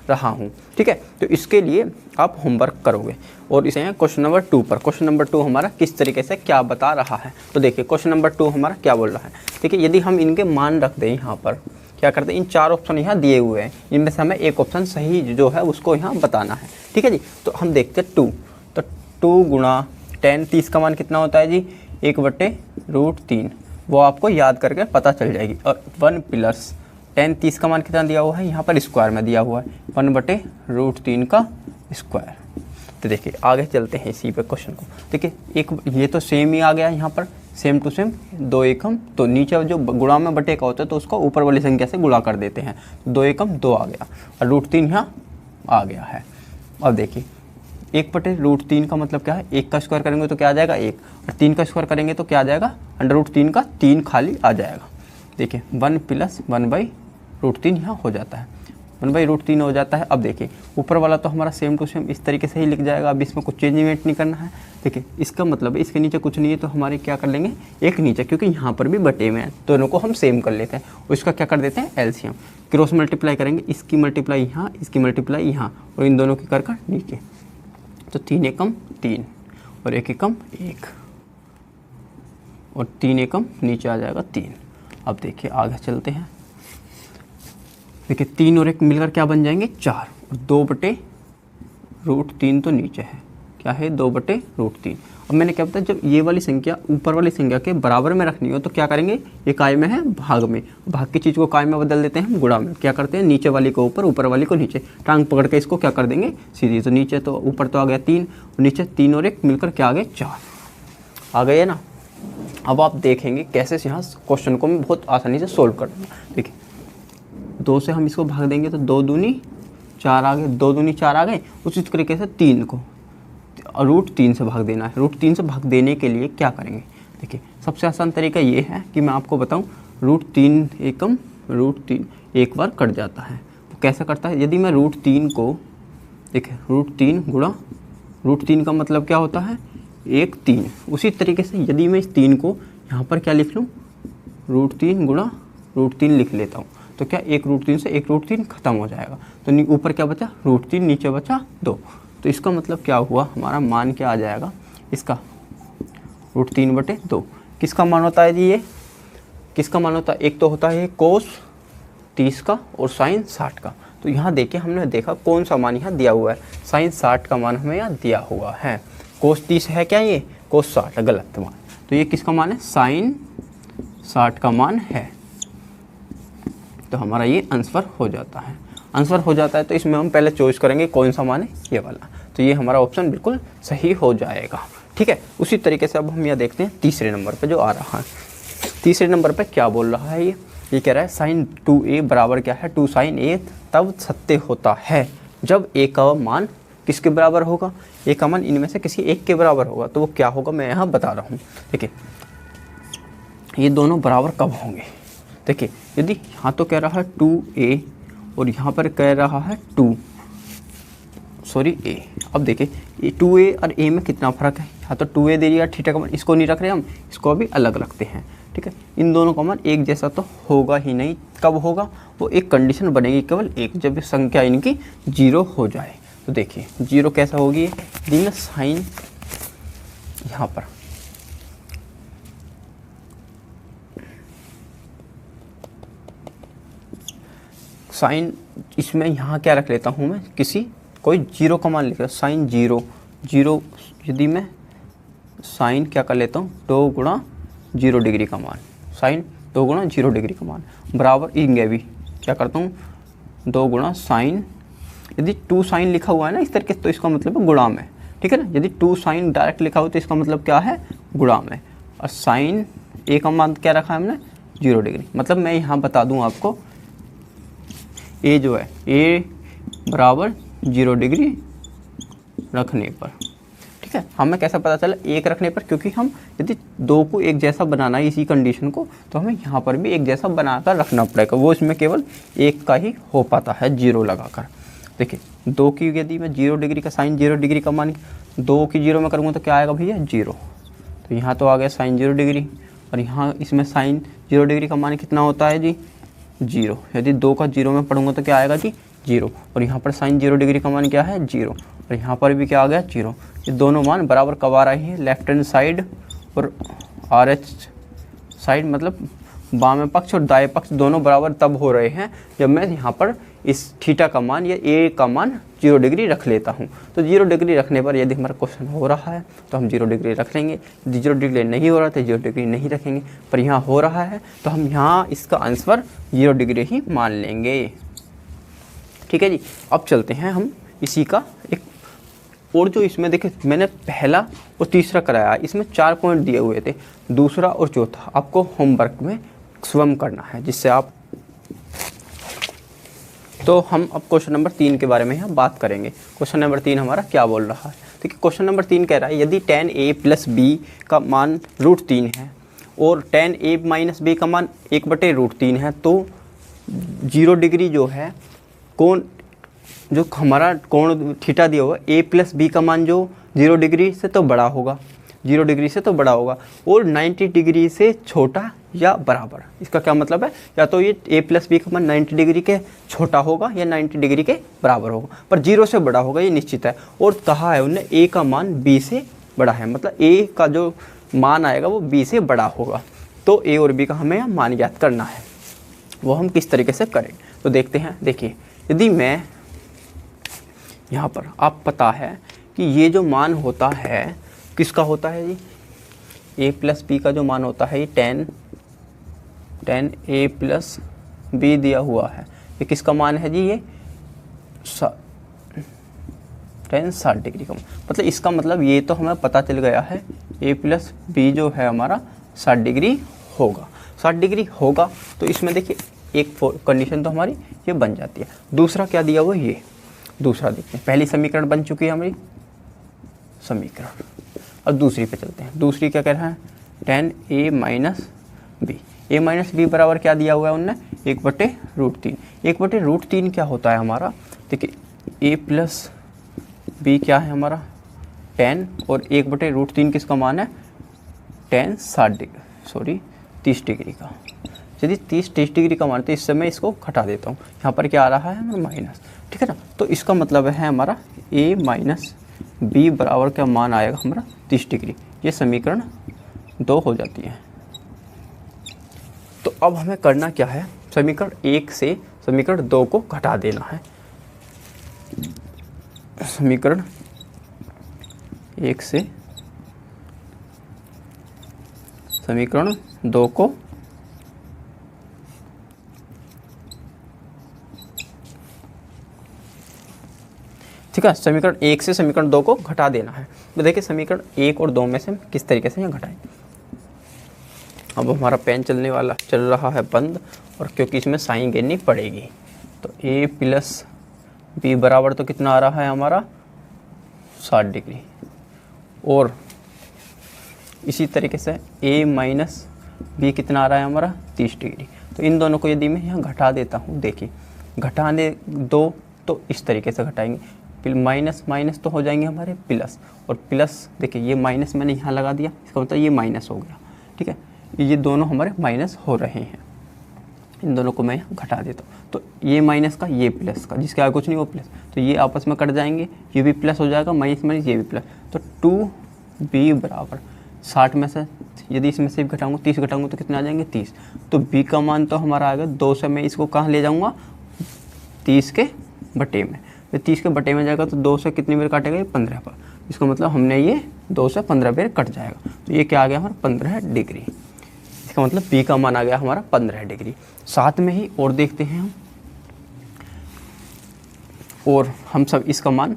रहा हूँ, ठीक है। तो इसके लिए आप होमवर्क करोगे, और इसे हैं क्वेश्चन नंबर 2 पर। क्वेश्चन नंबर 2 हमारा किस तरीके से क्या बता रहा है, तो देखिए क्वेश्चन नंबर 2 हमारा क्या बोल रहा है। देखिए यदि हम इनके मान रख दें, यहाँ पर क्या करते हैं, इन 4 ऑप्शन यहाँ दिए हुए हैं, इनमें से हमें एक ऑप्शन सही जो है उसको यहाँ बताना है, ठीक है जी। तो हम देखते हैं 2, तो 2 गुणा 10, 30 का मान कितना होता है जी 1/√3, वो आपको याद करके पता चल जाएगी। और 1 + 10, 30 का मान कितना दिया हुआ है, यहाँ पर स्क्वायर में दिया हुआ है 1/√3 का स्क्वायर। तो देखिए आगे चलते हैं इसी पे क्वेश्चन को। देखिए एक ये तो सेम ही आ गया यहाँ पर, सेम टू सेम 2 एकम, तो नीचे जो गुणा में बटे का होता है तो उसको ऊपर वाली संख्या से गुणा कर देते हैं, 2 एकम 2 आ गया, और √3 यहाँ आ गया है। अब देखिए 1/√3 का मतलब क्या है, 1 का स्क्वायर करेंगे तो क्या आ जाएगा 1, और 3 का स्क्वायर करेंगे तो क्या आ जाएगा √3 का 3 खाली आ जाएगा। देखिए 1 + 1/√3 यहाँ हो जाता है, 1/√3 हो जाता है। अब देखिए ऊपर वाला तो हमारा सेम टू सेम इस तरीके से ही लिख जाएगा, अब इसमें कुछ चेंजमेंट नहीं करना है। देखिए इसका मतलब है इसके नीचे कुछ नहीं है, तो हमारे क्या कर लेंगे एक नीचे, क्योंकि यहाँ पर भी बटे में है, दोनों को हम सेम कर लेते हैं, और इसका क्या कर देते हैं एलसीएम, क्रॉस मल्टीप्लाई करेंगे, इसकी मल्टीप्लाई यहाँ, इसकी मल्टीप्लाई यहाँ, और इन दोनों की कर नीचे, तो 3 एकम 3 और 1 एकम 1, और 3 एकम नीचे आ जाएगा 3। अब देखिए आगे चलते हैं। देखिए 3 और 1 मिलकर क्या बन जाएंगे 4, और 2/√3 तो नीचे है, क्या है 2/√3। अब मैंने क्या बताया, जब ये वाली संख्या ऊपर वाली संख्या के बराबर में रखनी हो तो क्या करेंगे, ये काय में है भाग में, भाग की चीज़ को काय में बदल देते हैं हम गुणा में। क्या करते हैं नीचे वाली को ऊपर, ऊपर वाली को नीचे, टांग पकड़ के इसको क्या कर देंगे सीधी, तो नीचे तो ऊपर तो आ गया 3, और नीचे 3 और 1 मिलकर क्या आ गए 4 आ गए ना। अब आप देखेंगे कैसे यहाँ क्वेश्चन को मैं बहुत आसानी से सोल्व कर दूँगा। देखिए 2 से हम इसको भाग देंगे तो 2 दूनी 4 आ गए, 2 दूनी 4 आ गए। उसी तरीके से 3 को √3 से भाग देना है। √3 से भाग देने के लिए क्या करेंगे, देखिए सबसे आसान तरीका ये है कि मैं आपको बताऊं, √3 एकम √3 एक बार कट जाता है। वो कैसे करता है, यदि मैं √3 को, देखिए √3 गुणा √3 का मतलब क्या होता है 1 3। उसी तरीके से यदि मैं इस 3 को यहाँ पर क्या लिख लूँ, √3 गुणा √3 लिख लेता हूँ, तो क्या 1√3 से 1√3 खत्म हो जाएगा, तो ऊपर क्या बचा √3, नीचे बचा 2। तो इसका मतलब क्या हुआ, हमारा मान क्या आ जाएगा इसका √3/2। किसका मान होता है जी, ये किसका मान होता है, एक तो होता है कोस 30 का और साइन 60 का। तो यहाँ देखिए हमने देखा कौन सा मान यहाँ दिया हुआ है, साइन 60 का मान हमें यहाँ दिया हुआ है। कोस 30 है क्या, ये कोस 60 गलत मान। तो ये किसका मान है, साइन 60 का मान है। तो हमारा ये आंसर हो जाता है। आंसर हो जाता है तो इसमें हम पहले चॉइस करेंगे कौन सा मान है, ये वाला। तो ये हमारा ऑप्शन बिल्कुल सही हो जाएगा। ठीक है, उसी तरीके से अब हम यह देखते हैं तीसरे नंबर पे जो आ रहा है। तीसरे नंबर पे क्या बोल रहा है, ये कह रहा है साइन 2a बराबर क्या है, 2 साइन a तब सत्य होता है जब a का मान किसके बराबर होगा, a का मान इनमें से किसी एक के बराबर होगा। तो वो क्या होगा मैं यहाँ बता रहा हूँ। देखिए ये दोनों बराबर कब होंगे, देखिए यदि यहाँ तो कह रहा है 2a और यहाँ पर कह रहा है a। अब देखिए ये 2a और a में कितना फ़र्क है, यहाँ तो 2a दे दिया थीटा का मान, इसको नहीं रख रहे हम, इसको अभी अलग रखते हैं। ठीक है, इन दोनों का मान एक जैसा तो होगा ही नहीं। कब होगा, वो एक कंडीशन बनेगी केवल एक, जब संख्या इनकी 0 हो जाए। तो देखिए 0 कैसा होगी, यदि मैं साइन यहाँ पर साइन, इसमें यहाँ क्या रख लेता हूँ मैं, किसी कोई 0 का मान लिख रहा, साइन 0 यदि मैं साइन क्या कर लेता हूँ 2 गुणा 0 डिग्री का मान, साइन 2 गुणा 0 डिग्री का मान बराबर इंगे भी क्या करता हूँ 2 गुणा साइन, यदि 2 साइन लिखा हुआ है ना इस तरीके से तो इसका मतलब है गुणा में। ठीक है ना, यदि 2 साइन डायरेक्ट लिखा हुआ तो इसका मतलब क्या है, गुणा में। और साइन ए का मान क्या रखा है हमने 0 डिग्री। मतलब मैं यहाँ बता दूँ आपको, ए जो है ए बराबर 0 डिग्री रखने पर, ठीक है, हमें कैसा पता चला, एक रखने पर, क्योंकि हम यदि 2 को एक जैसा बनाना है इसी कंडीशन को, तो हमें यहाँ पर भी एक जैसा बनाकर रखना पड़ेगा। वो इसमें केवल एक का ही हो पाता है 0 लगाकर। देखिए 2 की यदि मैं 0 डिग्री का साइन 0 डिग्री का मान 2 की 0 में करूँगा तो क्या आएगा भैया 0। तो यहाँ तो आ गया साइन 0 डिग्री, और यहाँ इसमें साइन 0 डिग्री का मान कितना होता है जी 0। यदि 2 का 0 में पढ़ूंगा तो क्या आएगा जी 0, और यहाँ पर साइन 0 डिग्री का मान क्या है 0, और यहाँ पर भी क्या आ गया 0। ये दोनों मान बराबर कब आ रहे हैं, लेफ्ट हैंड साइड और RH साइड, मतलब बाएं पक्ष और दाएं पक्ष दोनों बराबर तब हो रहे हैं जब मैं यहाँ पर इस थीटा का मान या a का मान 0 डिग्री रख लेता हूँ। तो 0 डिग्री रखने पर यदि हमारा क्वेश्चन हो रहा है तो हम 0 डिग्री रख लेंगे, यदि 0 डिग्री नहीं हो रहा तो 0 डिग्री नहीं रखेंगे। पर यहाँ हो रहा है तो हम यहाँ इसका आंसर 0 डिग्री ही मान लेंगे। ठीक है जी, अब चलते हैं हम इसी का एक और, जो इसमें देखिए मैंने पहला और तीसरा कराया, इसमें 4 पॉइंट दिए हुए थे, दूसरा और चौथा आपको होमवर्क में स्वयं करना है, जिससे आप, तो हम अब क्वेश्चन नंबर 3 के बारे में यहाँ बात करेंगे। क्वेश्चन नंबर 3 हमारा क्या बोल रहा है, देखिए क्वेश्चन नंबर 3 कह रहा है यदि tan a प्लस b का मान √3 है और tan a माइनस b का मान 1/√3 है, तो 0 डिग्री जो है कोण, जो हमारा कोण थीटा दिया हुआ a प्लस b का मान जो 0 डिग्री से तो बड़ा होगा, 0 डिग्री से तो बड़ा होगा, और 90 डिग्री से छोटा या बराबर। इसका क्या मतलब है, या तो ये a प्लस बी का मान 90 डिग्री के छोटा होगा या 90 डिग्री के बराबर होगा, पर 0 से बड़ा होगा ये निश्चित है। और कहा है उन्हें a का मान b से बड़ा है, मतलब a का जो मान आएगा वो b से बड़ा होगा। तो a और b का हमें मान ज्ञात करना है, वो हम किस तरीके से करें तो देखते हैं। देखिए यदि मैं यहाँ पर, आप पता है कि ये जो मान होता है किसका होता है जी, a प्लस बी का जो मान होता है ये tan a प्लस बी दिया हुआ है, ये किसका मान है जी, ये tan 60 डिग्री का। मतलब इसका मतलब ये तो हमें पता चल गया है a प्लस बी जो है हमारा 60 डिग्री होगा। 60 डिग्री होगा तो इसमें देखिए एक कंडीशन तो हमारी ये बन जाती है। दूसरा क्या दिया हुआ, ये दूसरा देखते हैं। पहली समीकरण बन चुकी है हमारी समीकरण, अब दूसरी पे चलते हैं। दूसरी क्या कह रहा है, tan a minus B, a minus B बराबर क्या दिया हुआ है उनने 1/√3। 1/√3 क्या होता है हमारा, देखिए a प्लस बी क्या है हमारा tan, और 1/√3 किसका मान है tan 30 डिग्री का। यदि 30 डिग्री का मान, तो इस समय इसको घटा देता हूँ, यहाँ पर क्या आ रहा है माइनस, ठीक है ना। तो इसका मतलब है हमारा a माइनस बी बराबर का मान आएगा हमारा 30 डिग्री। ये समीकरण 2 हो जाती है। तो अब हमें करना क्या है, समीकरण 1 से समीकरण 2 को घटा देना है। समीकरण 1 से समीकरण 2 को ठीक है, समीकरण 1 से समीकरण 2 को घटा देना है। तो देखिए समीकरण 1 और 2 में से हम किस तरीके से यहाँ घटाएं। अब हमारा पेन चल रहा है बंद, और क्योंकि इसमें साइन गिननी पड़ेगी, तो a प्लस बी बराबर तो कितना आ रहा है हमारा 60 डिग्री, और इसी तरीके से a माइनस बी कितना आ रहा है हमारा 30 डिग्री। तो इन दोनों को यदि मैं यहाँ घटा देता हूँ, देखिए घटाने दो तो इस तरीके से घटाएंगे, माइनस माइनस तो हो जाएंगे हमारे प्लस, और प्लस देखिए ये माइनस मैंने यहाँ लगा दिया, इसका मतलब ये माइनस हो गया। ठीक है, ये दोनों हमारे माइनस हो रहे हैं, इन दोनों को मैं यहाँ घटा देता हूँ। तो ये माइनस का ये प्लस का, जिसके आगे कुछ नहीं वो प्लस, तो ये आपस में कट जाएंगे, ये भी प्लस हो जाएगा, माइनस माइनस ये भी प्लस। तो 2b बराबर 60 में से यदि इसमें से घटाऊंगा 30 घटाऊंगा तो कितने आ जाएंगे 30। तो b का मान तो हमारा आएगा 2 से, मैं इसको कहाँ ले जाऊँगा 30 के बटे में। तो 30 के बटे में जाएगा तो 2 से कितनी बार काटेगा ये 15 पर, इसका मतलब हमने ये 2 से 15 बार कट जाएगा। तो ये क्या आ गया हमारा 15 डिग्री। इसका मतलब b का मान आ गया हमारा 15 डिग्री। साथ में ही और देखते हैं हम, और हम सब इसका मान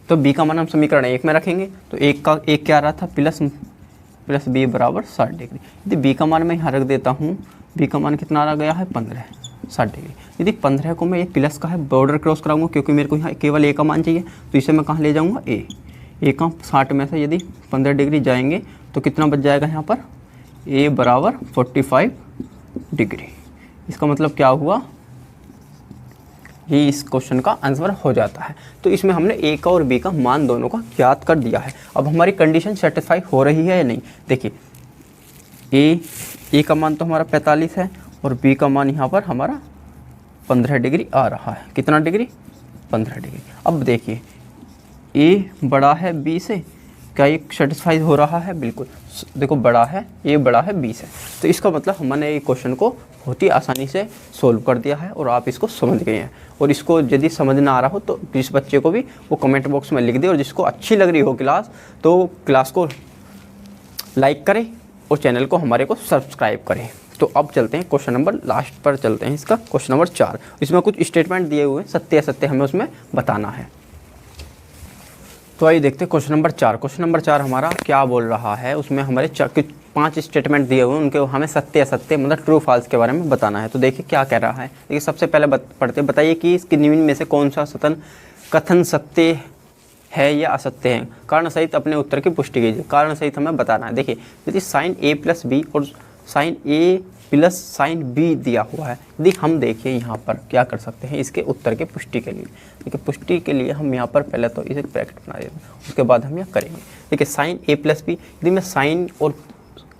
तो b का मान हम समीकरण 1 में रखेंगे। तो एक क्या आ रहा था प्लस b बराबर 60 डिग्री। यदि b का मान मैं यहाँ रख देता हूँ, b का मान कितना आ गया है 15 60 डिग्री। यदि 15 को मैं ये प्लस का है बॉर्डर क्रॉस कराऊंगा, क्योंकि मेरे को यहाँ केवल a का मान चाहिए, तो इसे मैं कहाँ ले जाऊँगा a का 60 में से यदि 15 डिग्री जाएंगे तो कितना बच जाएगा यहाँ पर a बराबर 45 डिग्री। इसका मतलब क्या हुआ, ये इस क्वेश्चन का आंसर हो जाता है। तो इसमें हमने a का और b का मान दोनों का ज्ञात कर दिया है। अब हमारी कंडीशन सेटिस्फाई हो रही है या नहीं, देखिए a का मान तो हमारा 45 है और b का मान यहाँ पर हमारा 15 डिग्री आ रहा है। कितना डिग्री 15 डिग्री। अब देखिए a बड़ा है b से, क्या ये सेटिस्फाई हो रहा है, बिल्कुल देखो बड़ा है a बड़ा है b से। तो इसका मतलब हमने ये क्वेश्चन को बहुत ही आसानी से सोल्व कर दिया है और आप इसको समझ गए हैं। और इसको यदि समझ ना आ रहा हो तो जिस बच्चे को भी वो कमेंट बॉक्स में लिख दे, और जिसको अच्छी लग रही हो क्लास तो क्लास को लाइक करें और चैनल को हमारे को सब्सक्राइब करें। तो अब चलते हैं क्वेश्चन नंबर लास्ट पर चलते हैं, इसका क्वेश्चन नंबर 4। इसमें कुछ स्टेटमेंट दिए हुए हैं, सत्य असत्य हमें उसमें बताना है। तो आइए देखते हैं क्वेश्चन नंबर 4। क्वेश्चन नंबर 4 हमारा क्या बोल रहा है, उसमें हमारे 5 स्टेटमेंट दिए हुए हैं, उनके हमें सत्य असत्य मतलब ट्रू फॉल्स के बारे में बताना है। तो देखिए क्या कह रहा है। देखिए सबसे पहले पढ़ते बताइए कि इसके निम्न में से कौन सा कथन सत्य है या असत्य है। कारण सहित अपने उत्तर की पुष्टि कीजिए। कारण सहित हमें बताना है। देखिए यदि साइन a प्लस बी और sine a plus sine b दिया हुआ है, यदि हम देखिए यहाँ पर क्या कर सकते हैं इसके उत्तर के पुष्टि के लिए। देखिए पुष्टि के लिए हम यहाँ पर पहले तो इसे ब्रैकेट बना देते हैं, उसके बाद हम यहाँ करेंगे। देखिए साइन a प्लस बी, यदि मैं साइन और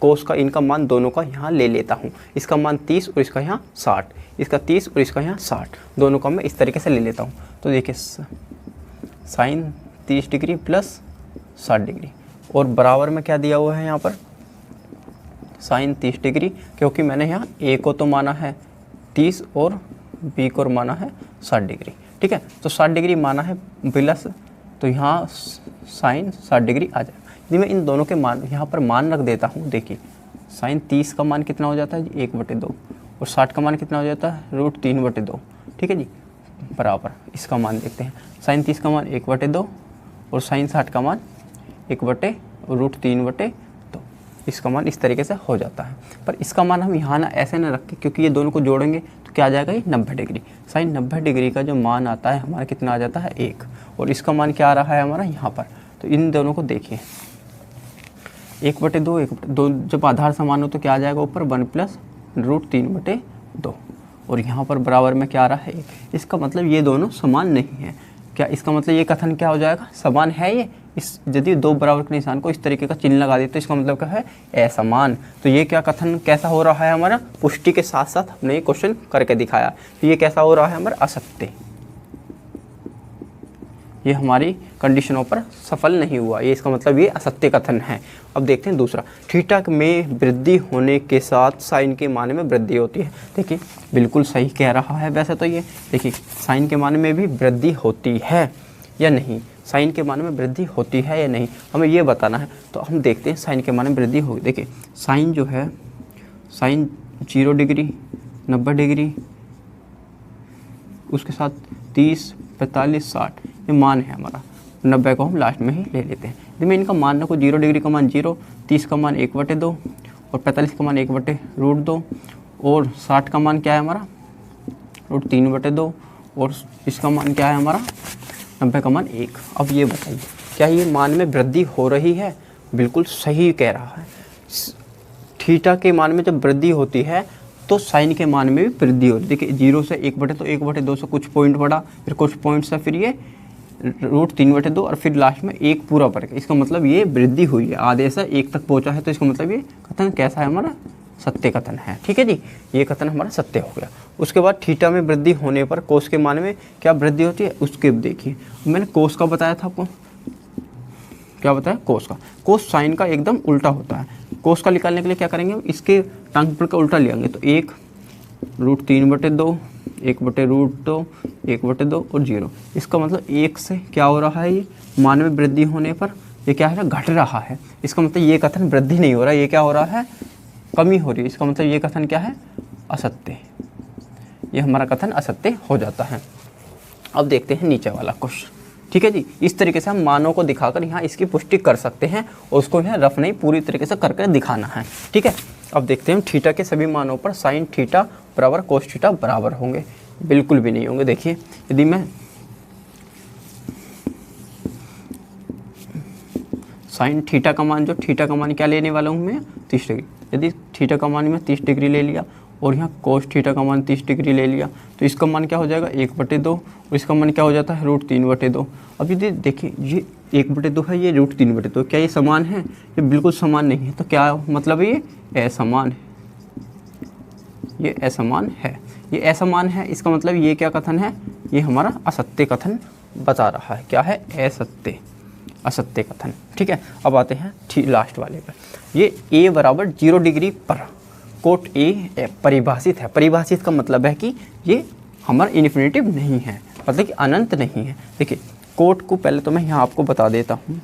कोस का इनका मान दोनों का यहाँ ले लेता हूँ, इसका मान 30 और इसका यहाँ 60, इसका 30 और इसका यहाँ 60, दोनों का मैं इस तरीके से ले लेता हूँ। तो देखिए साइन 30 डिग्री प्लस 60 डिग्री, और बराबर में क्या दिया हुआ है यहाँ पर साइन 30 डिग्री, क्योंकि मैंने यहाँ a को तो माना है 30 और b को माना है 60 डिग्री। ठीक है, तो 60 डिग्री माना है प्लस, तो यहाँ साइन 60 डिग्री आ जाएगा। यदि मैं इन दोनों के मान यहाँ पर मान रख देता हूँ, देखिए साइन 30 का मान कितना हो जाता है जी 1/2, और 60 का मान कितना हो जाता है √3/2। ठीक है जी, बराबर इसका मान देखते हैं। साइन 30 का मान 1/2 और साइन 60 का मान 1/√3/2, इसका मान इस तरीके से हो जाता है। पर इसका मान हम यहाँ ना ऐसे ना रख के, क्योंकि ये दोनों को जोड़ेंगे तो क्या आ जाएगा ये 90 डिग्री। साइन 90 डिग्री का जो मान आता है हमारा कितना आ जाता है 1, और इसका मान क्या आ रहा है हमारा यहाँ पर। तो इन दोनों को देखिए 1/2 जब आधार समान हो तो क्या आ जाएगा ऊपर 1 + √3/2, और यहाँ पर बराबर में क्या आ रहा है 1। इसका मतलब ये दोनों समान नहीं है। क्या इसका मतलब ये कथन क्या हो जाएगा, समान है ये। इस यदि दो बराबर के निशान को इस तरीके का चिन्ह लगा देते तो इसका मतलब क्या है असमान। तो ये क्या कथन कैसा हो रहा है हमारा, पुष्टि के साथ साथ हमने ये क्वेश्चन करके दिखाया। तो ये कैसा हो रहा है हमारा असत्य, ये हमारी कंडीशनों पर सफल नहीं हुआ, ये इसका मतलब ये असत्य कथन है। अब देखते हैं दूसरा, थीटा में वृद्धि होने के साथ साइन के मान में वृद्धि होती है। देखिए बिल्कुल सही कह रहा है वैसे तो ये, देखिए साइन के मान में भी वृद्धि होती है या नहीं, साइन के मान में वृद्धि होती है या नहीं, हमें ये बताना है। तो हम देखते हैं साइन के मान में वृद्धि होगी। देखिए साइन जो है, साइन 0 डिग्री, 90 डिग्री, उसके साथ 30, 45, 60 ये मान है हमारा। 90 को हम लास्ट में ही ले लेते हैं। यदि मैं इनका मान रखूँ 0 डिग्री का मान 0, 30 का मान 1/2 और 45 का मान 1/√2 और 60 का मान क्या है हमारा √3/2 और इसका मान क्या है हमारा 90 का मान 1। अब ये बताइए क्या ये मान में वृद्धि हो रही है? बिल्कुल सही कह रहा है। थीटा के मान में जब वृद्धि होती है तो साइन के मान में भी वृद्धि होती है। देखिए 0 से 1/2 से कुछ पॉइंट बढ़ा, फिर कुछ पॉइंट से फिर ये √3/2 और फिर लास्ट में 1 पूरा बढ़ गया। इसका मतलब ये वृद्धि हुई है, आधे से 1 तक पहुंचा है। तो इसका मतलब ये कथन कैसा है हमारा? सत्य कथन है। ठीक है जी, ये कथन हमारा सत्य हो गया। उसके बाद थीटा में वृद्धि होने पर कोस के मान में क्या वृद्धि होती है उसके देखिए। मैंने कोस का बताया था आपको, क्या बताया? कोस का। कोस साइन का एकदम उल्टा होता है। कोस का निकालने के लिए क्या करेंगे? इसके टांग पर का उल्टा लेंगे तो 1 √3/2, 1/√2, 1/2 और 0। इसका मतलब 1 से क्या हो रहा है? ये मान में वृद्धि होने पर ये क्या है? घट रहा है। इसका मतलब ये कथन वृद्धि नहीं हो रहा, ये क्या हो रहा है? कमी हो रही है। इसका मतलब ये कथन क्या है? असत्य। ये हमारा कथन असत्य हो जाता है। अब देखते हैं नीचे वाला क्वेश्चन। ठीक है जी, इस तरीके से हम मानों को दिखाकर यहाँ इसकी पुष्टि कर सकते हैं और उसको यहाँ रफ नहीं पूरी तरीके से करके दिखाना है। ठीक है, अब देखते हैं थीटा के सभी मानों पर साइन थीटा बराबर कोस थीटा बराबर होंगे? बिल्कुल भी नहीं होंगे। देखिए यदि मैं साइन थीटा का मान, जो थीटा का मान क्या लेने वाला हूँ मैं? 30 डिग्री। यदि थीटा का मान मैं 30 डिग्री ले लिया और यहाँ कोस थीटा का मान 30 डिग्री ले लिया तो इसका मान क्या हो जाएगा? 1/2 और इसका मान क्या हो जाता है? √3/2। अब यदि देखिए ये 1/2 है, ये √3/2, क्या ये समान है? ये बिल्कुल समान नहीं है। तो क्या मतलब ये असमान है, ये असमान है, ये असमान है। इसका मतलब ये क्या कथन है? ये हमारा असत्य कथन बता रहा है। क्या है? असत्य, असत्य कथन। ठीक है, अब आते हैं लास्ट वाले पर। ये a बराबर 0 डिग्री पर कोट ए परिभाषित है। परिभाषित का मतलब है कि ये हमारा इन्फिनिटिव नहीं है, मतलब कि अनंत नहीं है। देखिए कोट को पहले तो मैं यहाँ आपको बता देता हूँ।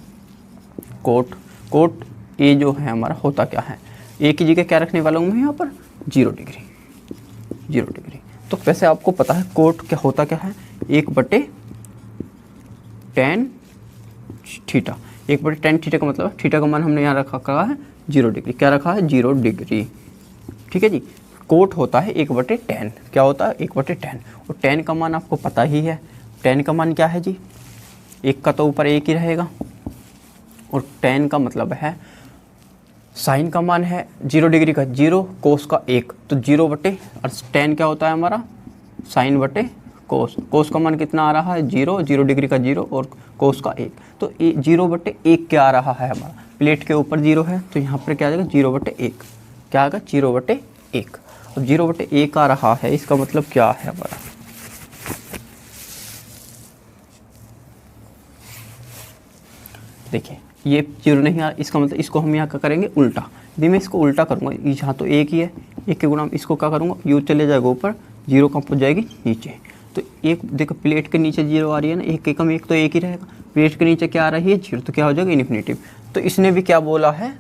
कोट ए जो है हमारा होता क्या है? ए की जगह क्या रखने वाला हूँ मैं यहाँ पर? 0 डिग्री, 0 डिग्री। तो वैसे आपको पता है कोट क्या होता क्या है? 1/tan theta. 1/tan थीटा का मतलब थीटा का मान हमने यहाँ रखा है 0 डिग्री। क्या रखा है? 0 डिग्री। ठीक है जी, कोट होता है 1/tan। क्या होता है? 1/tan। और tan का मान आपको पता ही है। tan का मान क्या है जी? 1 का तो ऊपर 1 ही रहेगा और tan का मतलब है साइन का मान है 0 डिग्री का 0, कोस का 1, तो 0 बटे और tan क्या होता है हमारा? साइन बटे कोस। कोस का मान कितना आ रहा है? 0, 0 डिग्री का 0 और कोस का 1, तो 0/1 क्या आ रहा है हमारा? प्लेट के ऊपर 0 है तो यहाँ पर क्या आ जाएगा? 0/1। क्या आएगा? 0/1। अब 0/1 आ रहा है, इसका मतलब क्या है हमारा? देखिए ये 0 नहीं आ रहा, इसका मतलब इसको हम यहाँ क्या करेंगे? उल्टा। यदि मैं इसको उल्टा करूँगा, यहाँ तो 1 ही है, 1 के गुणा इसको क्या करूँगा? यू चले जाएगा ऊपर, 0 कहाँ पहुँच जाएगी? नीचे। तो एक देखो प्लेट के नीचे 0 आ रही है ना, 1 के कम 1 तो 1 ही रहेगा। प्लेट के नीचे क्या आ रही है? 0, तो क्या हो जाएगा? इन्फिनिटिव। तो इसने भी क्या बोला है?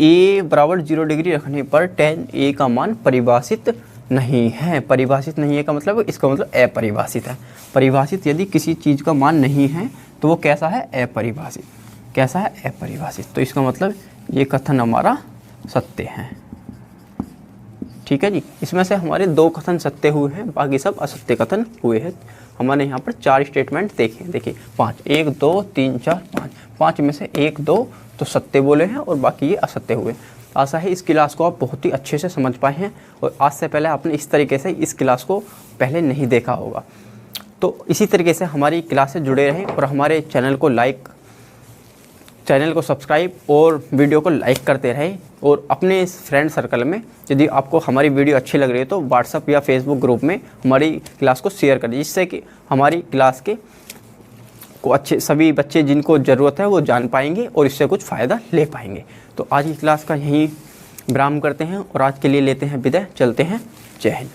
a बराबर 0 डिग्री रखने पर tan a का मान परिभाषित नहीं है। परिभाषित नहीं है का मतलब, इसका मतलब अपरिभाषित है। परिभाषित यदि किसी चीज़ का मान नहीं है तो वो कैसा है? अपरिभाषित। कैसा है? अपरिभाषित। तो इसका मतलब ये कथन हमारा सत्य है। ठीक है जी, इसमें से हमारे 2 कथन सत्य हुए हैं, बाकी सब असत्य कथन हुए हैं। हमारे यहाँ पर 4 स्टेटमेंट देखें। देखिए 5, 1 2 3 4 5, 5 में से 1 2 तो सत्य बोले हैं और बाकी ये असत्य हुए। आशा है इस क्लास को आप बहुत ही अच्छे से समझ पाए हैं और आज से पहले आपने इस तरीके से इस क्लास को पहले नहीं देखा होगा। तो इसी तरीके से हमारी क्लास से जुड़े रहें और हमारे चैनल को लाइक चैनल को सब्सक्राइब और वीडियो को लाइक करते रहे। और अपने फ्रेंड सर्कल में यदि आपको हमारी वीडियो अच्छी लग रही है तो व्हाट्सअप या फेसबुक ग्रुप में हमारी क्लास को शेयर करिए, जिससे कि हमारी क्लास के को अच्छे सभी बच्चे जिनको ज़रूरत है वो जान पाएंगे और इससे कुछ फ़ायदा ले पाएंगे। तो आज की क्लास का यहीं विराम करते हैं और आज के लिए लेते हैं विदाई, चलते हैं। जय हिंद।